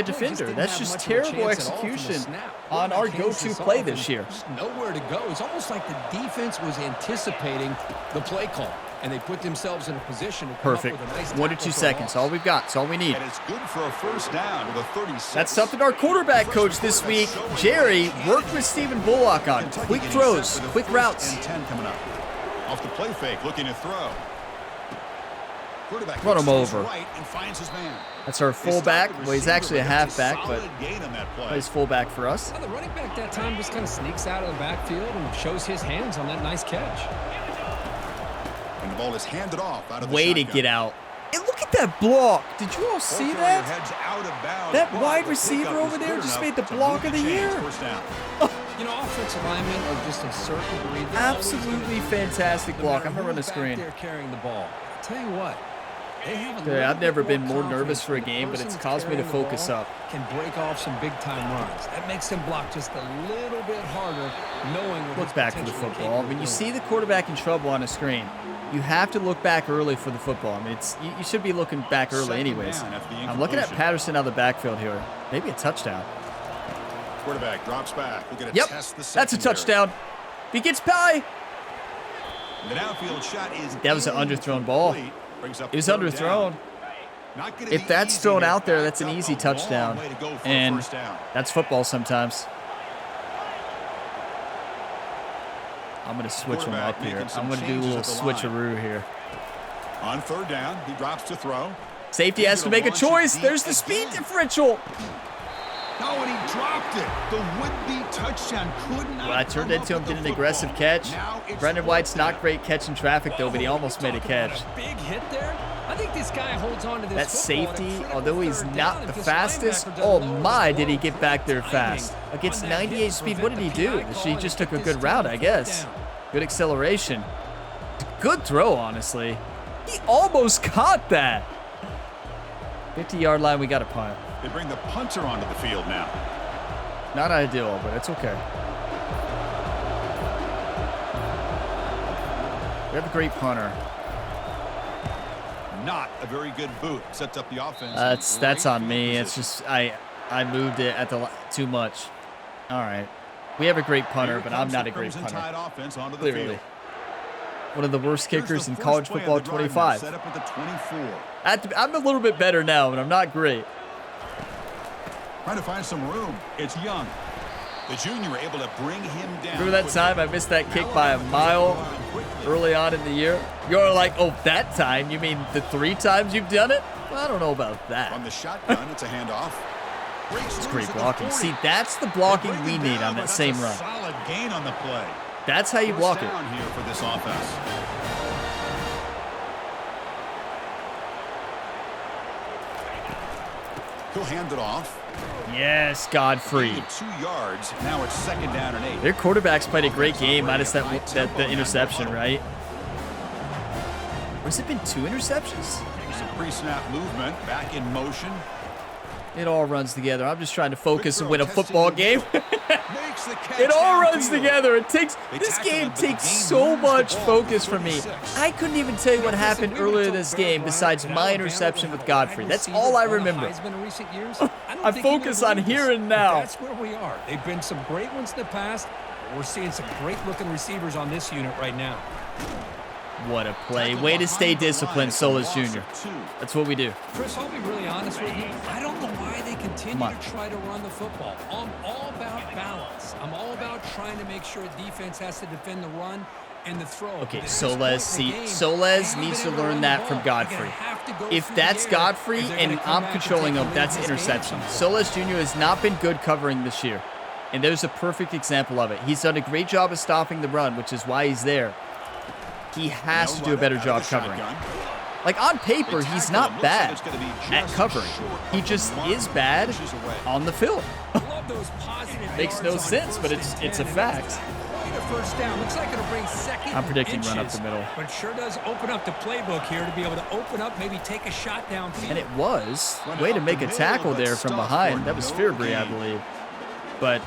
S1: defender. That's just terrible execution on our go-to play this year.
S3: Just nowhere to go. It's almost like the defense was anticipating the play call, and they put themselves in a position to come
S1: Perfect.
S3: up with a nice
S1: 1 to
S3: tackle
S1: 2
S3: for a
S1: seconds.
S3: loss.
S1: All we've got. It's all we need.
S2: And it's good for a first down with a 36.
S1: That's something our quarterback coach this week, Jerry, worked with Stephen Bullock on.
S2: Kentucky
S1: Quick
S2: getting
S1: throws,
S2: set for the
S1: quick
S2: first
S1: routes.
S2: and 10 coming up. Off the play fake, looking to throw. Quarterback
S1: Run him
S2: looks to his
S1: over.
S2: right and finds his man.
S1: That's our fullback. Well, he's actually a halfback, but
S2: gain on that play.
S1: plays fullback for us.
S3: Well, the running back that time just kind of sneaks out of the backfield and shows his hands on that nice catch.
S2: And the ball is handed off out of the
S1: Way to
S2: shotgun.
S1: get out. And look at that block. Did you all see
S2: Ball carrier
S1: that?
S2: heads out of bounds,
S1: That
S2: but
S1: wide
S2: the
S1: receiver
S2: pickup
S1: over
S2: is
S1: there
S2: good
S1: just
S2: enough
S1: made the
S2: to
S1: block
S2: move
S1: of the
S2: chains.
S1: year.
S2: First down.
S3: You know, offensive linemen are just a certain breed.
S1: Absolutely fantastic block. I'm going to run the screen.
S3: They're carrying the ball. I'll tell you what,
S1: Yeah, I've never been more nervous for a game, but it's caused me to focus up.
S3: Can break off some big-time runs. That makes them block just a little bit harder, knowing what
S1: Look back for the football. When you see the quarterback in trouble on a screen, you have to look back early for the football. I mean, you should be looking back early anyways. I'm looking at Patterson out of the backfield here. Maybe a touchdown.
S2: Quarterback drops back. We're going to
S1: Yep,
S2: test the
S1: that's a touchdown. If he gets by.
S2: The downfield shot is
S1: That was an underthrown ball. It was underthrown. If that's thrown out there, that's an easy touchdown. And that's football sometimes. I'm going to switch him up here. I'm going to do a little switcheroo here.
S2: On third down, he drops to throw.
S1: Safety has to make a choice. There's the speed differential.
S2: No, and he dropped it. The would-be touchdown could not.
S1: Well, I turned into him, did an aggressive catch. Brendan White's not great catching traffic, though, but he almost made a catch.
S3: Big hit there. I think this guy holds on to this.
S1: That safety, although he's not the fastest, oh my, did he get back there fast. Against 98 speed, what did he do? He just took a good route, I guess. Good acceleration. Good throw, honestly. He almost caught that. 50-yard line, we got a punt.
S2: They bring the punter onto the field now.
S1: Not ideal, but it's okay. We have a great punter.
S2: Not a very good boot. Sets up the offense.
S1: That's on me. It's just I moved it at the too much. All right. We have a great punter, but I'm not a great punter. Clearly. One of the worst kickers in college football 25.
S2: Set up with the 24.
S1: I'm a little bit better now, but I'm not great.
S2: Trying to find some room. It's Young. The junior able to bring him down.
S1: Remember that time I missed that kick by a mile early on in the year? You're like, oh, that time? You mean the 3 times you've done it? Well, I don't know about that.
S2: On the shotgun, it's a handoff.
S1: It's great blocking. See, that's the blocking we need on that same run.
S2: Solid gain on the play.
S1: That's how you block it.
S2: Down here for this offense. He'll hand it off.
S1: Yes, Godfrey.
S2: 2 yards. Now it's 2nd down and 8.
S1: Their quarterbacks played a great game, minus the interception, right? Or has it been 2 interceptions?
S2: Some pre-snap movement, back in motion.
S1: It all runs together. I'm just trying to focus and win a football game. It all runs together. This game takes so much focus from me. I couldn't even tell you what happened earlier this game besides my interception with Godfrey. That's all I remember. I focus on here and now.
S3: That's where we are. They've been some great ones in the past. We're seeing some great-looking receivers on this unit right now.
S1: What a play. Way to stay disciplined, Solis Jr. That's what we do.
S3: Chris, I'll be really honest with you. I don't know why they continue to try to run the football. I'm all about balance. I'm all about trying to make sure defense has to defend the run and the throw.
S1: Okay, Solis needs to learn that from Godfrey. If that's Godfrey and I'm controlling him, that's interception. Solis Jr. has not been good covering this year. And there's a perfect example of it. He's done a great job of stopping the run, which is why he's there. He has to do a better job covering. Like, on paper, he's not bad at covering. He just is bad on the field. Makes no sense, but it's a fact. I'm predicting run up the middle.
S3: But sure does open up the playbook here to be able to open up, maybe take a shot downfield.
S1: And it was. Way to make a tackle there from behind. That was Fairbury, I believe. But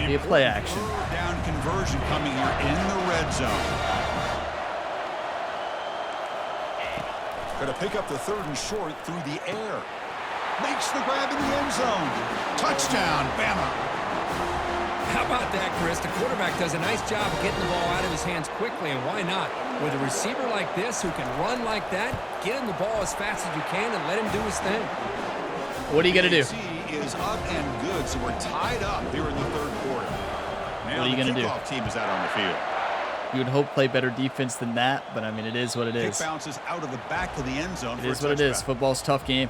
S1: be a play action.
S2: Down conversion coming here in the red zone. Going to pick up the 3rd and short through the air. Makes the grab in the end zone. Touchdown, Bama.
S3: How about that, Chris? The quarterback does a nice job of getting the ball out of his hands quickly, and why not? With a receiver like this who can run like that, get him the ball as fast as you can and let him do his thing.
S1: What are you going to do?
S2: Is up and good, so we're tied up here in the 3rd quarter. Now
S1: what are you going to do?
S2: The team is out on the field.
S1: You would hope play better defense than that, but I mean, it is what it is.
S2: Kick bounces out of the back of the end zone.
S1: It is what it is. Football's a tough game.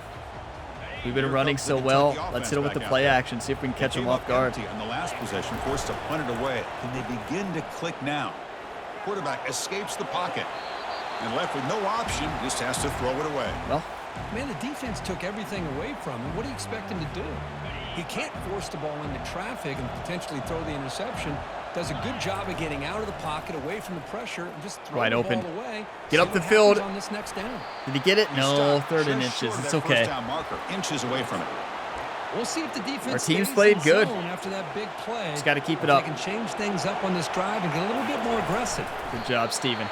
S1: We've been running so well. Let's hit them with the play action, see if we can catch them off guard.
S2: On the last possession, forced to punt it away. Can they begin to click now? Quarterback escapes the pocket and left with no option, just has to throw it away.
S1: Well,
S3: Man, the defense took everything away from him. What do you expect him to do? He can't force the ball into traffic and potentially throw the interception. Does a good job of getting out of the pocket, away from the pressure, and just throw the ball away.
S1: Get up the field.
S3: On this next down.
S1: Did he get it? No, third and inches. It's okay.
S2: Marker, inches away from it.
S3: We'll see if the defense
S1: Our team's played good.
S3: After that big play.
S1: Just got to keep it up.
S3: They can change things up on this drive and get a little bit more aggressive.
S1: Good job, Steven.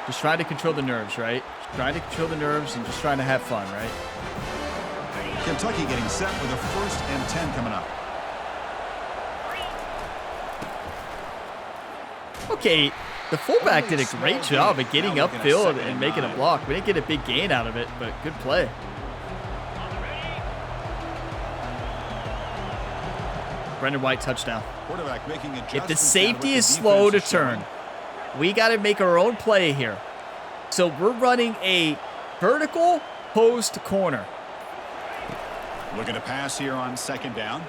S1: Just trying to control the nerves, right? Just trying to control the nerves and just trying to have fun, right?
S2: Kentucky getting set with a 1st and 10 coming up.
S1: Okay, the fullback did a great job of getting upfield and making a block. We didn't get a big gain out of it, but good play. Brendan White touchdown.
S2: Quarterback making
S1: If the safety is slow to turn, we got to make our own play here. So we're running a vertical post corner.
S2: Looking to pass here on 2nd down.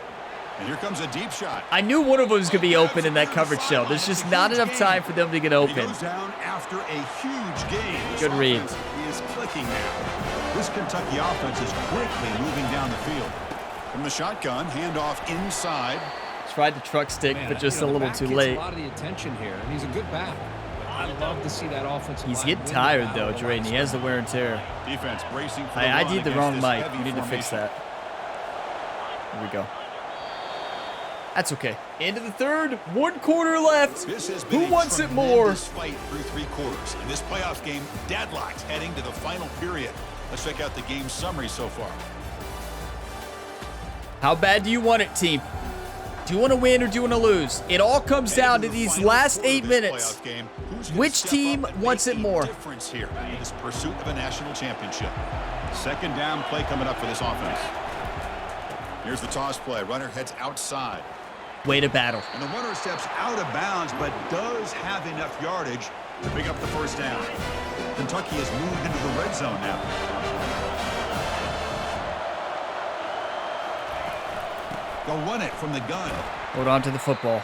S2: And here comes a deep shot.
S1: I knew one of them was going to be open in that coverage shell. There's just not enough time for them to get open.
S2: He goes down after a huge gain.
S1: Good read.
S2: He is clicking now. This Kentucky offense is quickly moving down the field. From the shotgun, handoff inside.
S1: Tried the truck stick, but just a little too late.
S3: A lot of the attention here, and he's a good back. I love to see that offensive line.
S1: He's getting tired, though, Drayden. He has the wear and tear.
S2: Defense bracing for
S1: I did the wrong mic. We need to fix that. Here we go. That's okay. Into the third. 1 quarter left. Who wants it more?
S2: Fight through 3 quarters. In this playoff game, deadlocked heading to the final period. Let's check out the game summary so far.
S1: How bad do you want it, team? Do you want to win or do you want to lose? It all comes down to these last 8 minutes. Which team wants it more?
S2: Difference here in this pursuit of a national championship. 2nd down play coming up for this offense. Here's the toss play. Runner heads outside.
S1: Way to battle.
S2: And the runner steps out of bounds, but does have enough yardage to pick up the 1st down. Kentucky has moved into the red zone now. They'll run it from the gun.
S1: Hold on to the football.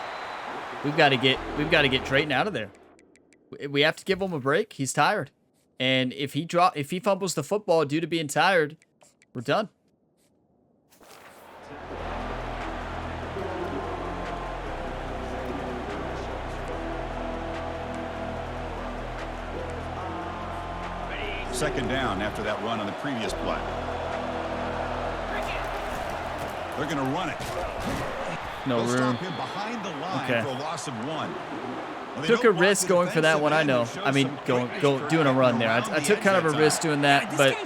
S1: We've got to get Drayton out of there. We have to give him a break. He's tired. And if he fumbles the football due to being tired, we're done.
S2: Second down after that run on the previous play. They're going to run it.
S1: No
S2: They'll
S1: room.
S2: stop him behind the line for a loss of 1. Well,
S1: Took a risk going for that one, I know. I mean, doing a run there. I took kind of a risk doing that, but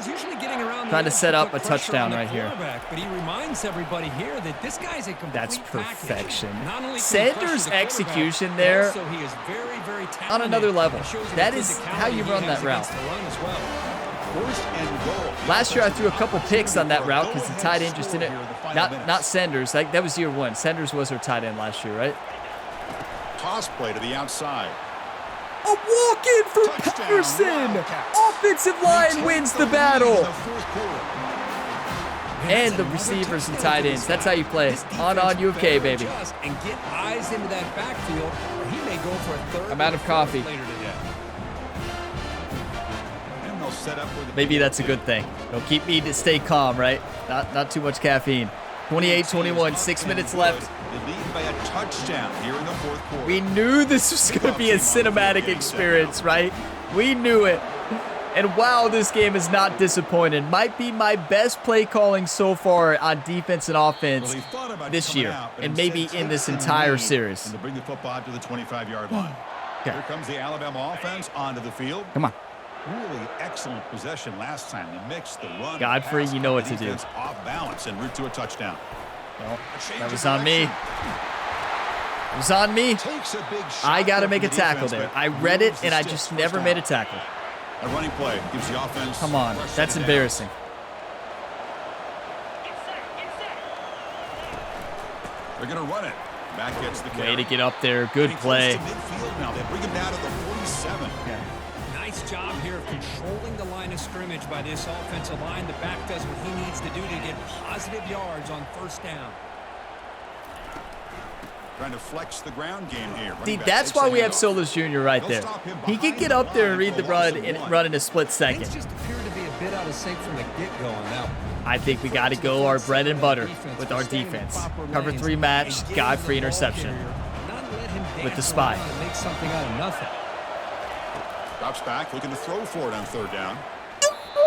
S1: trying to set up a touchdown right here.
S3: But he reminds everybody here that this guy's a complete
S1: That's perfection.
S3: package.
S1: Sanders' execution there
S3: also he is very, very talented.
S1: on another level.
S3: It shows you
S1: That
S3: the
S1: is how you
S3: physicality he
S1: run
S3: has
S1: that route.
S3: against the run as well.
S2: 1st and goal.
S1: Last year I threw a couple picks on that route because the tight end just didn't. Not Sanders. That was year 1. Sanders was our tight end last year, right?
S2: Toss play to the outside.
S1: A walk-in for Patterson. Offensive line wins the battle. And the receivers and tight ends. That's how you play. On U of K, baby.
S3: And get eyes into that backfield, or he may go for a 3rd.
S1: I'm out of coffee.
S3: Later today.
S1: Maybe that's a good thing. It'll keep me to stay calm, right? Not too much caffeine. 28-21, 6 minutes left.
S2: They lead by a touchdown here in the 4th quarter.
S1: We knew this was going to be a cinematic experience, right? We knew it. And wow, this game is not disappointed. Might be my best play calling so far on defense and offense this year, and maybe in this entire series.
S2: And to bring the football to the 25-yard line.
S1: Okay.
S2: Here comes the Alabama offense onto the field.
S1: Come on.
S2: Really excellent possession last time. The mix, the run.
S1: Godfrey, you know what to do.
S2: Off balance en route to a touchdown.
S1: Well, that was on me. It was on me. I got to make a tackle there. I read it, and I just never made a tackle.
S2: A running play gives the offense.
S1: Come on. That's embarrassing.
S2: They're going to run it. Back gets the carry.
S1: Way to get up there. Good play.
S2: Now they bring him down to the 47.
S3: Okay. Nice job here of controlling the line of scrimmage by this offensive line. The back does what he needs to do to get positive yards on 1st down.
S2: Trying to flex the ground game here.
S1: See, that's why we have Solis Jr. right there. He can get up there and read the run and run in a split second.
S3: Things just appear to be a bit out of sync from the get-go on that one.
S1: I think we got to go our bread and butter with our defense. Cover 3 match, Godfrey interception with the spy.
S3: Make something out of nothing.
S2: Drops back, looking to throw for it on 3rd down.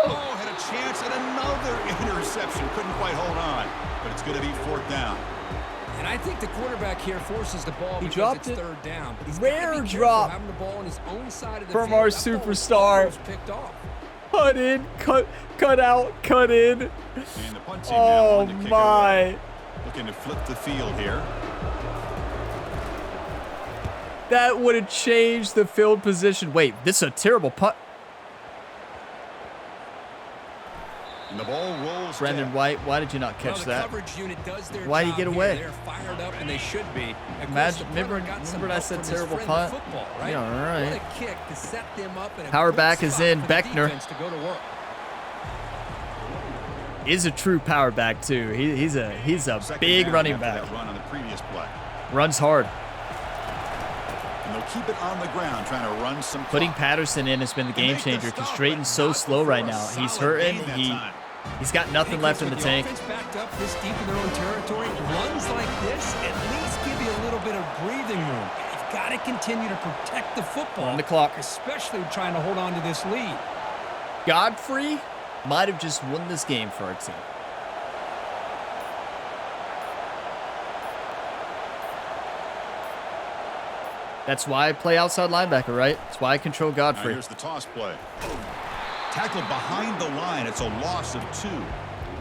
S2: Oh, had a chance at another interception. Couldn't quite hold on, but it's going to be 4th down.
S3: And I think the quarterback here forces the ball
S1: He
S3: because
S1: dropped
S3: it's
S1: it.
S3: 3rd down. But he's
S1: Rare
S3: got to be
S1: drop
S3: having the ball on his own side of the
S1: from
S3: field.
S1: our
S3: That ball was
S1: superstar.
S3: almost picked off.
S1: Cut in, cut out, cut in.
S2: And the punt team now
S1: Oh
S2: on to kick it
S1: my.
S2: away. Looking to flip the field here.
S1: That would have changed the field position. Wait, this is a terrible punt.
S2: And the ball rolls.
S1: Brendan
S2: dead.
S1: White, why did you not catch
S3: Well, the
S1: that?
S3: coverage unit does their
S1: Why'd he
S3: job
S1: get
S3: here.
S1: away?
S3: They're fired up, and they should be. Of
S1: Imagine-
S3: course, the punter
S1: remember
S3: got some
S1: when I
S3: help
S1: said
S3: from his
S1: terrible
S3: friend
S1: punt?
S3: football, right?
S1: Yeah, all right.
S3: What a kick to set them up in a
S1: Power
S3: good
S1: back is
S3: spot
S1: in.
S3: for the
S1: Beckner
S3: defense to go to work.
S1: is a true power back too. He's a
S2: Second
S1: big
S2: down
S1: running
S2: after
S1: back.
S2: that run on the previous play.
S1: Runs hard.
S2: And they'll keep it on the ground, trying to run some
S1: Putting
S2: clock.
S1: Patterson in has been the
S2: They
S1: game
S2: make the
S1: changer because
S2: stop,
S1: Drayton's
S2: but
S1: so
S2: not
S1: slow
S2: before
S1: right
S2: a
S1: now. He's
S2: solid
S1: hurting.
S2: gain that time.
S1: He's got nothing left in the
S3: When
S1: tank.
S3: offense backed up this deep in their own territory, runs like this at least give you a little bit of breathing room. You've got to continue to protect the football.
S1: On the clock.
S3: Especially trying to hold on to this lead.
S1: Godfrey might have just won this game for our team. That's why I play outside linebacker, right? That's why I control
S2: Now
S1: Godfrey.
S2: here's the toss play. Tackled behind the line. It's a loss of 2.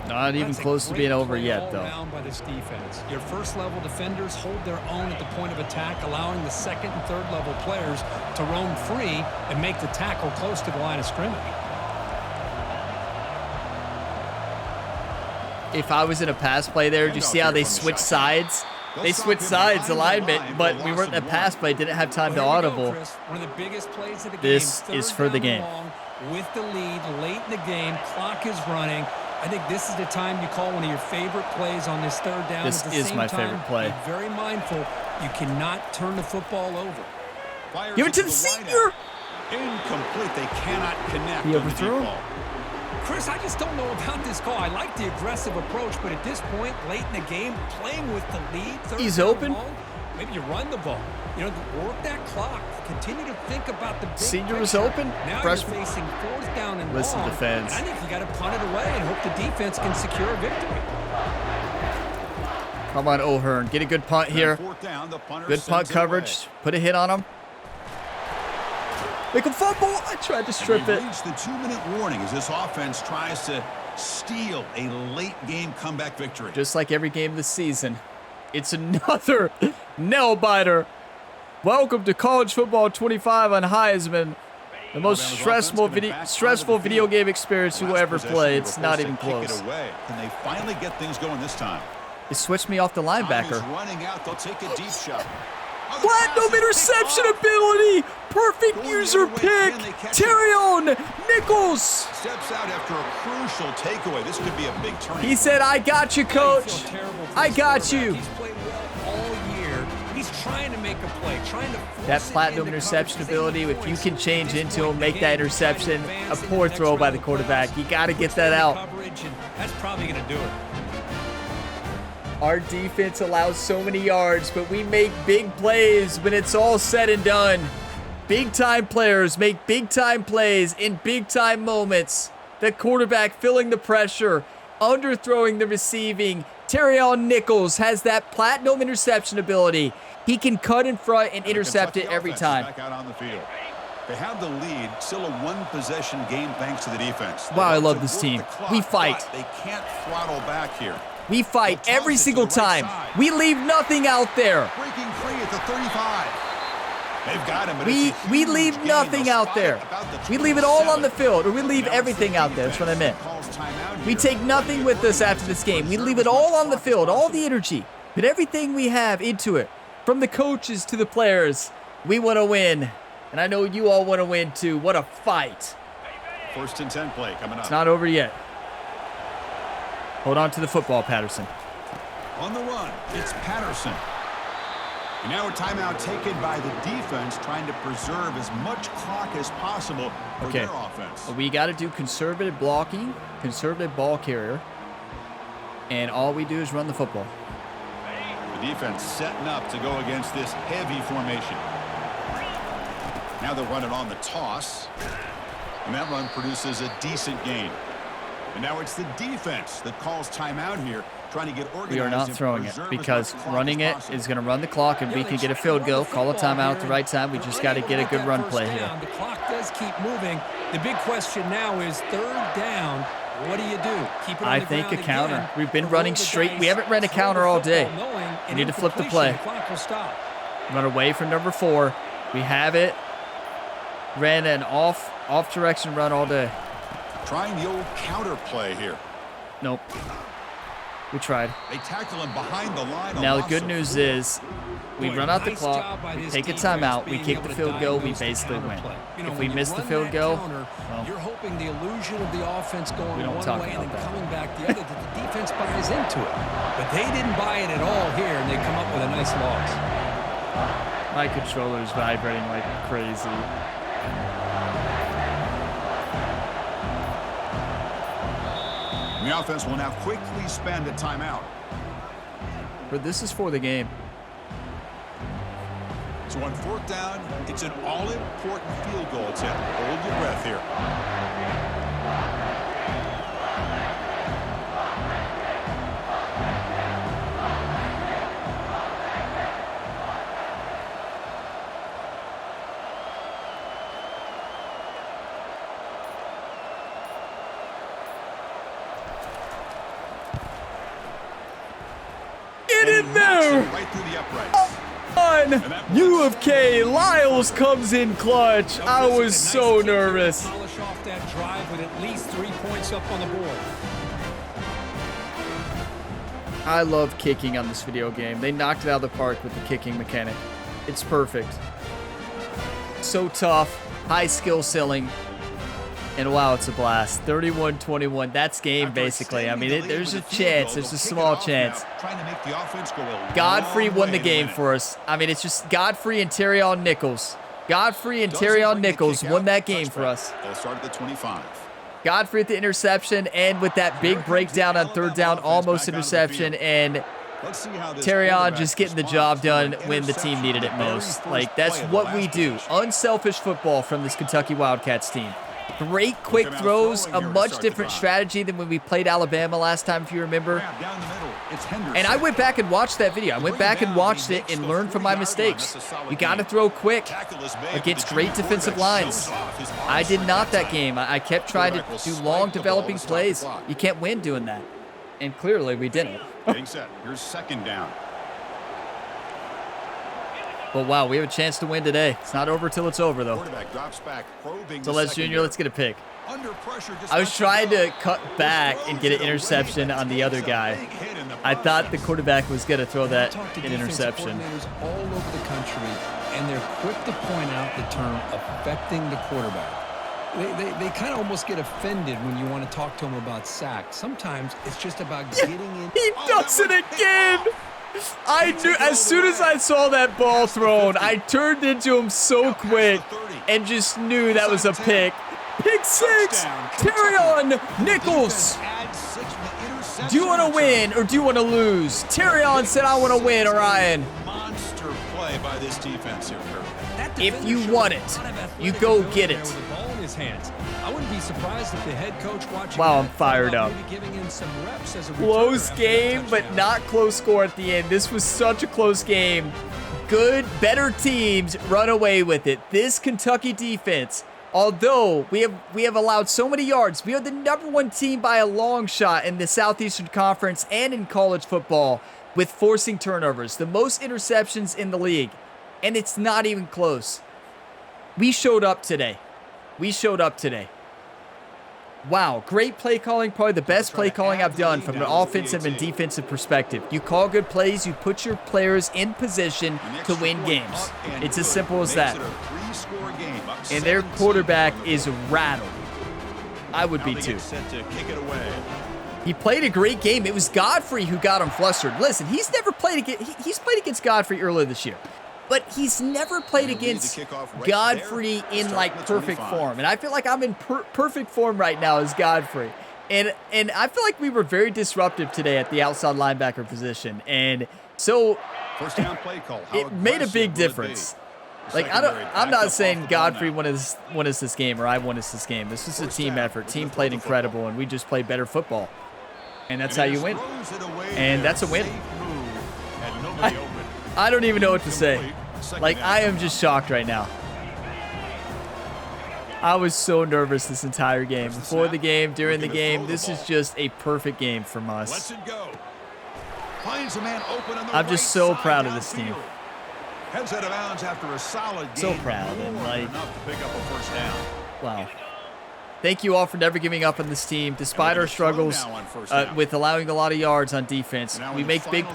S1: Not even
S3: That's a
S1: close to
S3: great
S1: being over
S3: play
S1: yet,
S3: all
S1: though.
S3: around by this defense. Your first level defenders hold their own at the point of attack, allowing the second and third level players to roam free and make the tackle close to the line of scrimmage.
S1: If I was in a pass play there, did you see how they switched sides? They switched sides, alignment, but we weren't in a pass play. Didn't have time to
S3: Well, here we go,
S1: audible.
S3: Chris. One of the biggest plays of the
S1: This
S3: game.
S1: is
S3: Third
S1: for the
S3: down and
S1: game.
S3: long with the lead late in the game. Clock is running. I think this is the time you call one of your favorite plays on this 3rd down.
S1: This
S3: At the
S1: is
S3: same
S1: my
S3: time,
S1: favorite play.
S3: Be very mindful. You cannot turn the football over.
S2: Fires
S1: Give it to
S2: to
S1: the
S2: wide
S1: senior.
S2: out. Incomplete. They cannot connect.
S1: He
S2: on the deep
S1: overthrew him.
S2: ball.
S3: Chris, I just don't know about this call. I like the aggressive approach, but at this point, late in the game, playing with the lead, third
S1: He's
S3: down
S1: open.
S3: long, maybe you run the ball. You know, work that clock. Continue to think about the big
S1: Senior was
S3: picture.
S1: open.
S3: Now
S1: Freshman.
S3: you're facing 4th down and
S1: Listen,
S3: long.
S1: defense.
S3: And I think you got to punt it away and hope the defense can secure a victory.
S1: Come on, O'Hearn. Get a good punt here.
S2: 4th down, the punter
S1: Good punt
S2: sends it
S1: coverage. Put a hit on him. Make him fumble. I tried to strip
S2: away.
S1: it.
S2: We've reached the 2-minute warning as this offense tries to steal a late-game comeback victory.
S1: Just like every game this season, it's another nail-biter. Welcome to College Football 25 on Heisman. The most stressful video game experience you will ever play. It's not even close.
S2: Can they finally get things going this time?
S1: They switched me off the linebacker.
S2: Time is running out. They'll take a deep shot.
S1: Platinum interception ability. Perfect user pick. Terrion Nichols.
S2: Steps out after a crucial takeaway. This could be a big turning
S1: He said, "I got you,
S3: I
S1: coach.
S3: feel terrible for
S1: I
S3: this
S1: got
S3: quarterback.
S1: you."
S3: He's played well all year. He's trying to make a play, trying to force
S1: That
S3: it
S1: platinum
S3: into
S1: interception
S3: coverage.
S1: ability, if you can change into him, make that interception, a
S3: Advance in
S1: poor
S3: the
S1: throw
S3: next
S1: by the
S3: round of
S1: quarterback.
S3: playoffs.
S1: You got to get
S3: Puts
S1: that
S3: them in
S1: out.
S3: coverage, and that's probably going to do it.
S1: Our defense allows so many yards, but we make big plays when it's all said and done. Big-time players make big-time plays in big-time moments. The quarterback feeling the pressure, underthrowing the receiving. Terrion Nichols has that platinum interception ability. He can cut in front and intercept it every time.
S2: Back out on the field. They have the lead, still a one-possession game thanks to the defense.
S1: Wow, I
S2: They
S1: love
S2: want
S1: this
S2: to
S1: team.
S2: work the clock,
S1: We fight.
S2: but They can't throttle back here.
S1: We fight
S2: They'll toss
S1: every
S2: it to
S1: single
S2: the right
S1: time.
S2: side.
S1: We leave nothing out there.
S2: Breaking free at the 35. They've got him, but
S1: We
S2: it's a
S1: we
S2: huge
S1: leave
S2: gain.
S1: nothing
S2: They'll
S1: out
S2: spot
S1: there.
S2: it about the
S1: We leave it all on the
S2: 27.
S1: field, or we leave
S2: Now it's
S1: everything
S2: the
S1: out there. That's what I meant.
S2: defense. Calls timeout
S1: We
S2: here.
S1: take nothing with us after this game. We leave it all on the field, all the energy, put everything we have into it, from the coaches to the players. We want to win, and I know you all want to win too. What a fight.
S2: 1st and 10 play coming up.
S1: It's not over yet. Hold on to the football, Patterson.
S2: On the run, it's Patterson. And now a timeout taken by the defense, trying to preserve as much clock as possible for their offense.
S1: We got to do conservative blocking, conservative ball carrier, and all we do is run the football.
S2: The defense setting up to go against this heavy formation. Now they'll run it on the toss, and that run produces a decent gain. And now it's the defense that calls timeout here, trying to get organized.
S1: We are not throwing it because running it is going to run the clock, and we can get a field goal, call a timeout at the right time. We just got to get a good run play here.
S3: The clock does keep moving. The big question now is 3rd down. What do you do? Keep it on the
S1: think a
S3: ground
S1: counter.
S3: again,
S1: We've been running straight. We haven't ran a counter all day. We need to flip the play. Run away from number 4. We have it. Ran an off direction run all day.
S2: Trying the old counter play here.
S1: Nope. We tried.
S2: They tackle him behind the line.
S1: Now the good news is we run out the clock, we take a timeout, we kick the field goal, we basically win. If we miss the field goal, well,
S3: you're hoping the illusion of the offense going
S1: we don't
S3: one
S1: talk
S3: way
S1: about
S3: and then
S1: that.
S3: coming back the other, that the defense buys into it. But they didn't buy it at all here, and they come up with a nice loss.
S1: My controller's vibrating like crazy.
S2: The offense will now quickly spend a timeout.
S1: But this is for the game.
S2: So on 4th down, it's an all-important field goal attempt. Hold your breath here.
S1: Get in there!
S2: Right through the uprights.
S1: On U of K, Lyles comes in clutch. I was so nervous.
S3: Polish off that drive with at least 3 points up on the board.
S1: I love kicking on this video game. They knocked it out of the park with the kicking mechanic. It's perfect. So tough, high skill ceiling. And wow, it's a blast. 31-21. That's game, basically. I mean, there's a chance. There's a small chance. Godfrey won the game for us. I mean, it's just Godfrey and Terrion Nichols. Godfrey and Terrion Nichols won that game for us.
S2: They'll start at the 25.
S1: Godfrey at the interception, and with that big breakdown on 3rd down, almost interception, and Terrion just getting the job done when the team needed it most. Like, that's what we do. Unselfish football from this Kentucky Wildcats team. Great quick throws, a much different strategy than when we played Alabama last time, if you remember. And I went back and watched that video. I went back and watched it and learned from my mistakes. You got to throw quick against great defensive lines. I did not that game. I kept trying to do long developing plays. You can't win doing that. And clearly we didn't.
S2: Getting set. Here's 2nd down.
S1: But wow, we have a chance to win today. It's not over till it's over, though. So let's Junior, let's get a pick. I was trying to cut back and get an interception on the other guy. I thought the quarterback was going to throw that interception.
S3: All over the country, and they're quick to point out the term affecting the quarterback. They kind of almost get offended when you want to talk to them about sacks. Sometimes it's just about getting in.
S1: He does it again! I knew as soon as I saw that ball thrown, I turned into him so quick and just knew that was a pick. Pick 6! Terrion Nichols! Do you want to win or do you want to lose? Terrion said, I want to win, Orion.
S2: Monster play by this defense here, Kirk.
S1: If you want it, you go get it.
S3: I wouldn't be surprised if the head coach watching.
S1: Wow, I'm fired up. Close game, but not close score at the end. This was such a close game. Good, better teams run away with it. This Kentucky defense, although we have allowed so many yards, we are the #1 team by a long shot in the Southeastern Conference and in college football with forcing turnovers, the most interceptions in the league, and it's not even close. We showed up today. We showed up today. Wow, great play calling, probably the best play calling I've done from an offensive and defensive perspective. You call good plays, you put your players in position to win games. It's as simple as that. And their quarterback is rattled. I would be too. He played a great game. It was Godfrey who got him flustered. Listen, he's never played against, he's played against Godfrey earlier this year, but he's never played against Godfrey in like perfect form. And I feel like I'm in perfect form right now as Godfrey. And I feel like we were very disruptive today at the outside linebacker position. And so
S2: First down play call.
S1: it made a big difference. Like, I'm not saying Godfrey won us this game or I won us this game. This was a team effort. Team played incredible, and we just played better football. And that's how you win. And that's a win. I don't even know what to say. Like, I am just shocked right now. I was so nervous this entire game. Before the game, during the game. This is just a perfect game from us. I'm just so proud of this team.
S2: Heads out of bounds after a solid game.
S1: So proud. And like,
S2: enough to pick up a first down.
S1: Wow. Thank you all for never giving up on this team, despite our struggles with allowing a lot of yards on defense. We make big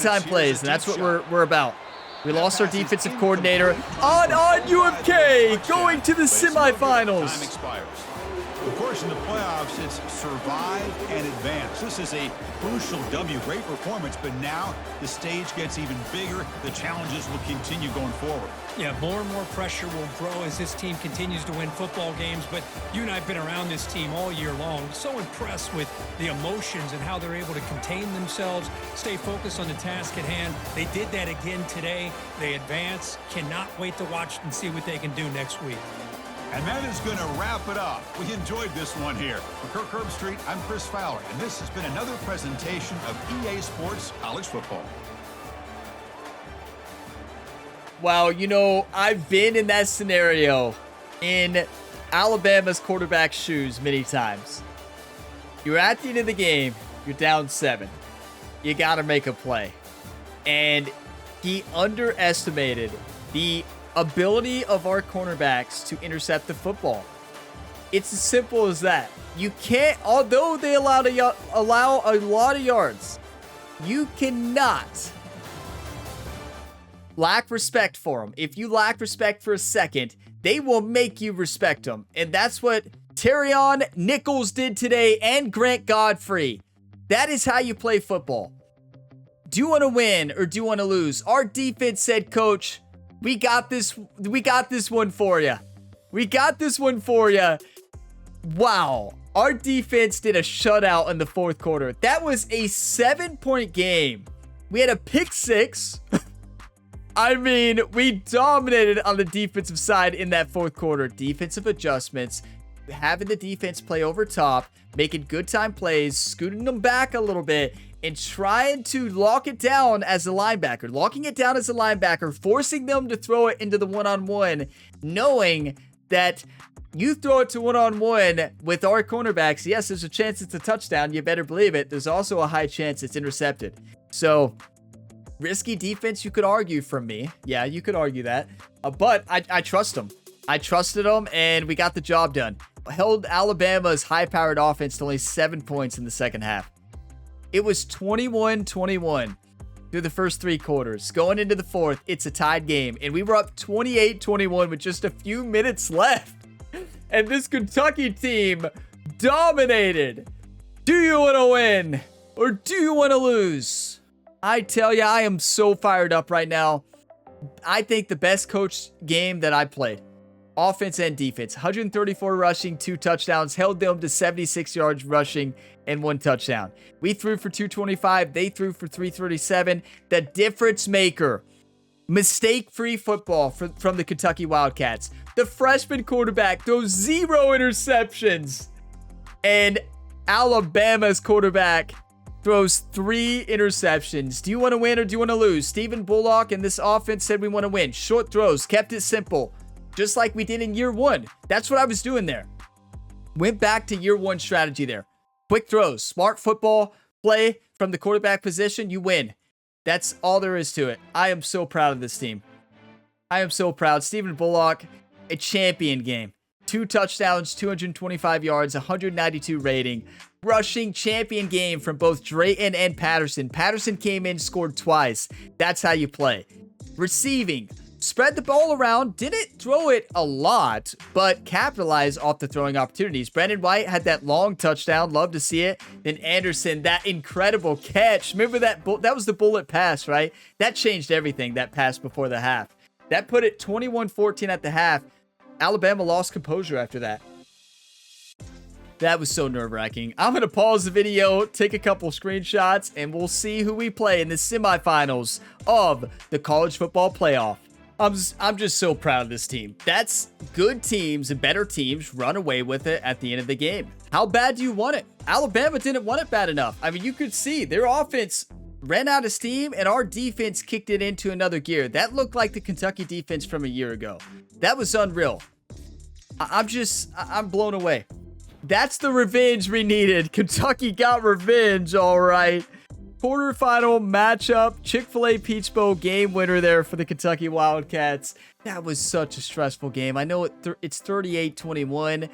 S1: time plays, and that's what we're about. We lost our defensive coordinator on UFK, going to the semifinals.
S2: Of course, in the playoffs, it's survive and advance. This is a crucial W. Great performance, but now the stage gets even bigger. The challenges will continue going forward.
S3: Yeah, more and more pressure will grow as this team continues to win football games, but you and I have been around this team all year long. So impressed with the emotions and how they're able to contain themselves, stay focused on the task at hand. They did that again today. They advance. Cannot wait to watch and see what they can do next week.
S2: And that is going to wrap it up. We enjoyed this one here. For Kirk Herbstreit, I'm Chris Fowler, and this has been another presentation of EA Sports College Football.
S1: Wow, you know, I've been in that scenario in Alabama's quarterback's shoes many times. You're at the end of the game, you're down 7. You got to make a play. And he underestimated the ability of our cornerbacks to intercept the football. It's as simple as that. You can't, although they allow a lot of yards, you cannot lack respect for them. If you lack respect for a second, they will make you respect them. And that's what Terrion Nichols did today, and Grant Godfrey. That is how you play football. Do you want to win or do you want to lose? Our defense said, Coach, we got this one for you. We got this one for you. Wow. Our defense did a shutout in the fourth quarter. That was a 7-point game. We had a pick 6. I mean, we dominated on the defensive side in that fourth quarter. Defensive adjustments, having the defense play over top, making good time plays, scooting them back a little bit, and trying to lock it down as a linebacker. Locking it down as a linebacker, forcing them to throw it into the one-on-one, knowing that you throw it to one-on-one with our cornerbacks. Yes, there's a chance it's a touchdown. You better believe it. There's also a high chance it's intercepted. So, risky defense, you could argue from me. Yeah, you could argue that. But I trust them. I trusted them, and we got the job done. Held Alabama's high-powered offense to only 7 points in the second half. It was 21-21 through the first 3 quarters. Going into the fourth, it's a tied game, and we were up 28-21 with just a few minutes left. And this Kentucky team dominated. Do you want to win or do you want to lose? I tell you, I am so fired up right now. I think the best coach game that I played. Offense and defense. 134 rushing, 2 touchdowns. Held them to 76 yards rushing and 1 touchdown. We threw for 225. They threw for 337. The difference maker. Mistake-free football from the Kentucky Wildcats. The freshman quarterback throws 0 interceptions. And Alabama's quarterback throws 3 interceptions. Do you want to win or do you want to lose? Stephen Bullock and this offense said we want to win. Short throws, kept it simple. Just like we did in year 1. That's what I was doing there. Went back to year 1 strategy there. Quick throws, smart football, play from the quarterback position, you win. That's all there is to it. I am so proud of this team. I am so proud. Stephen Bullock, a champion game. 2 touchdowns, 225 yards, 192 rating. Rushing champion game from both Drayton and Patterson. Patterson came in, scored twice. That's how you play. Receiving, spread the ball around, didn't throw it a lot, but capitalized off the throwing opportunities. Brandon White had that long touchdown. Love to see it. Then Anderson, that incredible catch. Remember that? That was the bullet pass, right? That changed everything, that pass before the half. That put it 21-14 at the half. Alabama lost composure after that. That was so nerve-wracking. I'm going to pause the video, take a couple screenshots, and we'll see who we play in the semifinals of the college football playoff. I'm just so proud of this team. That's good teams and better teams run away with it at the end of the game. How bad do you want it? Alabama didn't want it bad enough. I mean, you could see their offense ran out of steam and our defense kicked it into another gear. That looked like the Kentucky defense from a year ago. That was unreal. I'm blown away. That's the revenge we needed. Kentucky got revenge, all right. Quarterfinal matchup, Chick-fil-A Peach Bowl game winner there for the Kentucky Wildcats. That was such a stressful game. I know it's 38-21.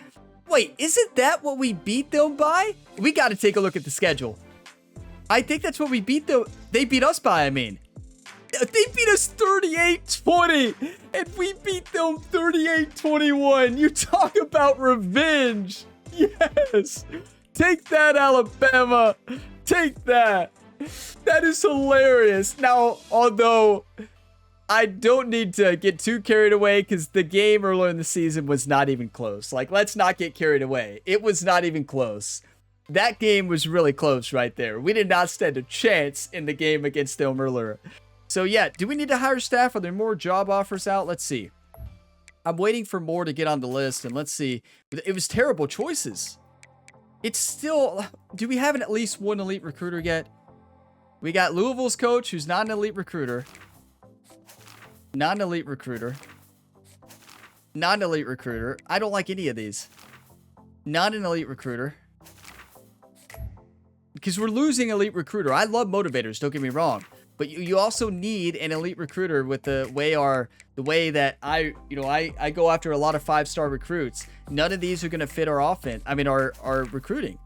S1: Wait, isn't that what we beat them by? We got to take a look at the schedule. I think that's what we beat them. They beat us by, I mean. They beat us 38-20, and we beat them 38-21. You talk about revenge. Yes. Take that, Alabama. Take that. That is hilarious. Now, although I don't need to get too carried away because the game earlier in the season was not even close. Like, let's not get carried away. It was not even close. That game was really close right there. We did not stand a chance in the game against them earlier. So, yeah, do we need to hire staff? Are there more job offers out? Let's see. I'm waiting for more to get on the list, and let's see. It was terrible choices. It's still... Do we have at least one elite recruiter yet? We got Louisville's coach, who's not an elite recruiter. Not an elite recruiter. Not an elite recruiter. I don't like any of these. Not an elite recruiter. Because we're losing elite recruiter. I love motivators, don't get me wrong. But you also need an elite recruiter with the way that I go after a lot of 5-star recruits. None of these are going to fit our offense. I mean, our recruiting.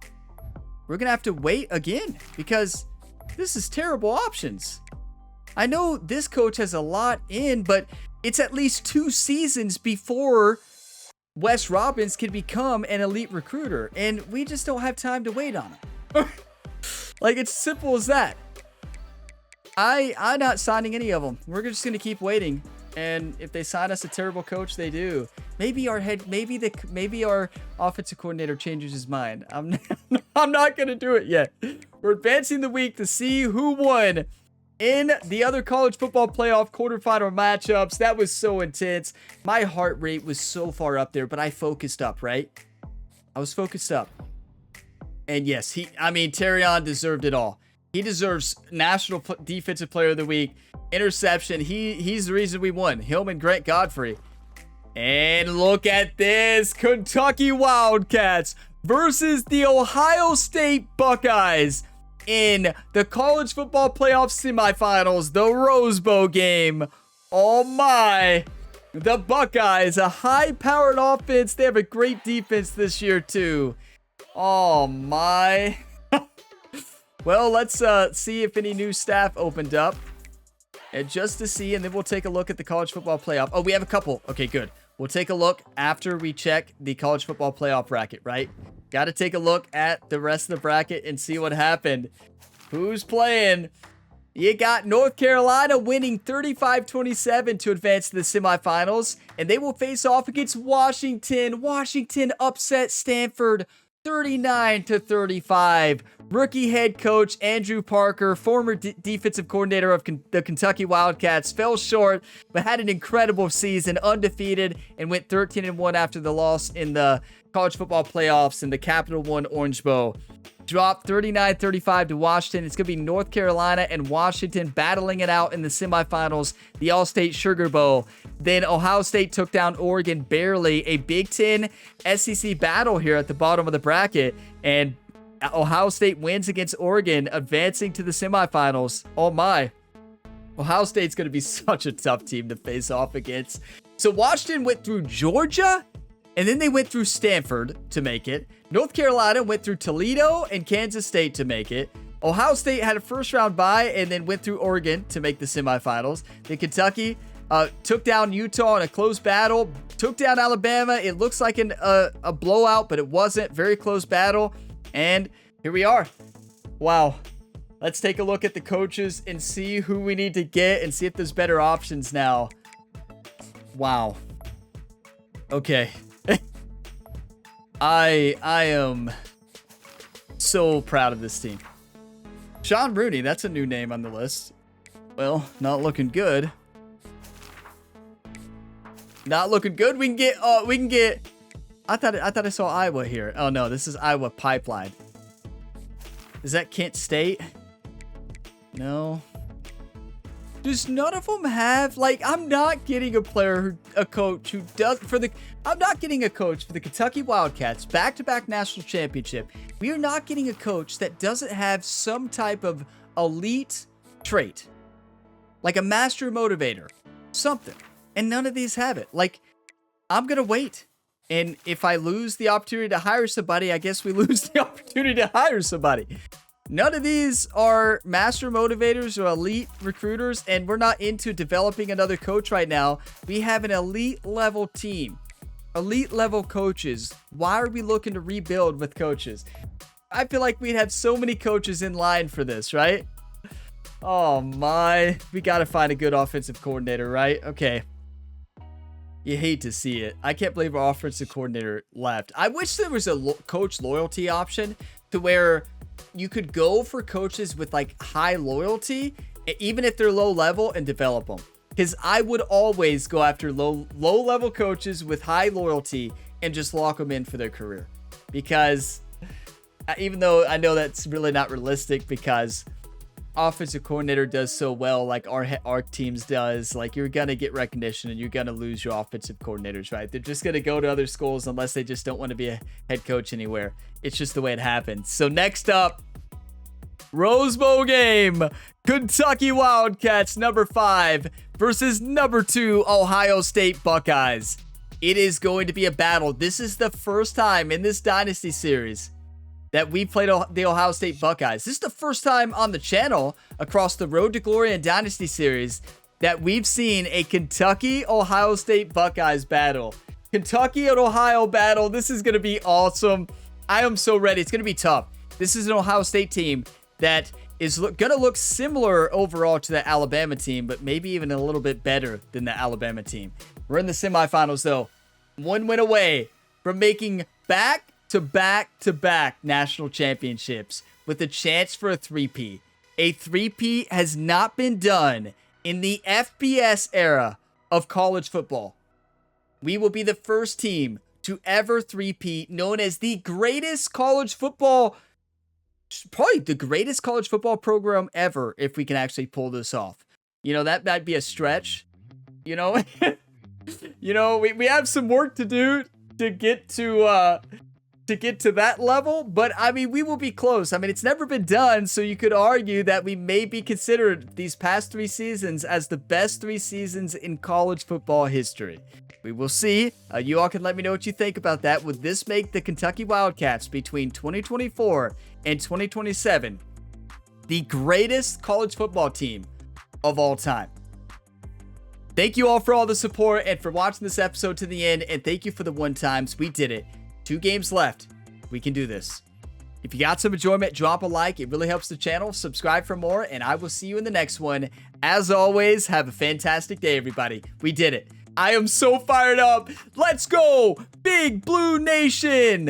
S1: We're going to have to wait again because this is terrible options. I know this coach has a lot in, but it's at least 2 seasons before Wes Robbins can become an elite recruiter. And we just don't have time to wait on him. Like, it's simple as that. I'm not signing any of them. We're just going to keep waiting. And if they sign us a terrible coach, they do. Maybe our offensive coordinator changes his mind. I'm not going to do it yet. We're advancing the week to see who won in the other college football playoff quarterfinal matchups. That was so intense. My heart rate was so far up there, but I focused up, right? I was focused up. And yes, Terrion deserved it all. He deserves National Defensive Player of the Week. Interception. He's the reason we won. Him and Grant Godfrey. And look at this. Kentucky Wildcats versus the Ohio State Buckeyes in the college football playoff semifinals. The Rose Bowl game. Oh my. The Buckeyes, a high-powered offense. They have a great defense this year too. Oh my. Well, let's see if any new staff opened up. And just to see, and then we'll take a look at the college football playoff. Oh, we have a couple. Okay, good. We'll take a look after we check the college football playoff bracket, right? Got to take a look at the rest of the bracket and see what happened. Who's playing? You got North Carolina winning 35-27 to advance to the semifinals. And they will face off against Washington. Washington upset Stanford 39-35. Rookie head coach Andrew Parker, former defensive coordinator of the Kentucky Wildcats, fell short, but had an incredible season, undefeated, and went 13-1 after the loss in the college football playoffs in the Capital One Orange Bowl. Dropped 39-35 to Washington. It's going to be North Carolina and Washington battling it out in the semifinals, the All-State Sugar Bowl. Then Ohio State took down Oregon barely. A Big Ten SEC battle here at the bottom of the bracket. And Ohio State wins against Oregon, advancing to the semifinals. Oh my. Ohio State's going to be such a tough team to face off against. So Washington went through Georgia, and then they went through Stanford to make it. North Carolina went through Toledo and Kansas State to make it. Ohio State had a first-round bye and then went through Oregon to make the semifinals. Then Kentucky took down Utah in a close battle, took down Alabama. It looks like a blowout, but it wasn't. Very close battle. And here we are. Wow. Let's take a look at the coaches and see who we need to get and see if there's better options now. Wow. Okay. I am so proud of this team. Sean Rooney, that's a new name on the list. Well, not looking good. Not looking good. We can get I thought I saw Iowa here. Oh no, this is Iowa Pipeline. Is that Kent State? No. Just none of them have, like, I'm not getting a coach who does I'm not getting a coach for the Kentucky Wildcats back-to-back national championship. We are not getting a coach that doesn't have some type of elite trait, like a master motivator, something. And none of these have it. Like, I'm going to wait. And if I lose the opportunity to hire somebody, I guess we lose the opportunity to hire somebody. None of these are master motivators or elite recruiters, and we're not into developing another coach right now. We have an elite level team, elite level coaches. Why are we looking to rebuild with coaches? I feel like we'd have so many coaches in line for this, right? Oh my, we got to find a good offensive coordinator, right? Okay. You hate to see it. I can't believe our offensive coordinator left. I wish there was a coach loyalty option to where you could go for coaches with like high loyalty, even if they're low level, and develop them. Because I would always go after low level coaches with high loyalty and just lock them in for their career. Because even though I know that's really not realistic, because offensive coordinator does so well, like our teams does, like you're gonna get recognition and you're gonna lose your offensive coordinators, right? They're just gonna go to other schools unless they just don't want to be a head coach anywhere. It's just the way it happens. So next up, Rose Bowl game, Kentucky Wildcats number 5 versus number 2 Ohio State Buckeyes. It is going to be a battle. This is the first time in this Dynasty series that we played the Ohio State Buckeyes. This is the first time on the channel across the Road to Glory and Dynasty series that we've seen a Kentucky-Ohio State Buckeyes battle. Kentucky and Ohio battle. This is going to be awesome. I am so ready. It's going to be tough. This is an Ohio State team that is going to look similar overall to the Alabama team, but maybe even a little bit better than the Alabama team. We're in the semifinals, though. One win away from making back-to-back national championships with a chance for a three-peat. A three-peat has not been done in the FBS era of college football. We will be the first team to ever three-peat, known as the greatest college football, probably the greatest college football program ever, if we can actually pull this off. You know, that might be a stretch. You know, we have some work to do to get to that level, but I mean, we will be close. I mean, it's never been done, so you could argue that we may be considered these past 3 seasons as the best 3 seasons in college football history. We will see. You all can let me know what you think about that. Would this make the Kentucky Wildcats between 2024 and 2027 the greatest college football team of all time? Thank you all for all the support and for watching this episode to the end, and thank you for the 1-times. We did it. 2 games left. We can do this. If you got some enjoyment, drop a like. It really helps the channel. Subscribe for more, and I will see you in the next one. As always, have a fantastic day, everybody. We did it. I am so fired up. Let's go, Big Blue Nation.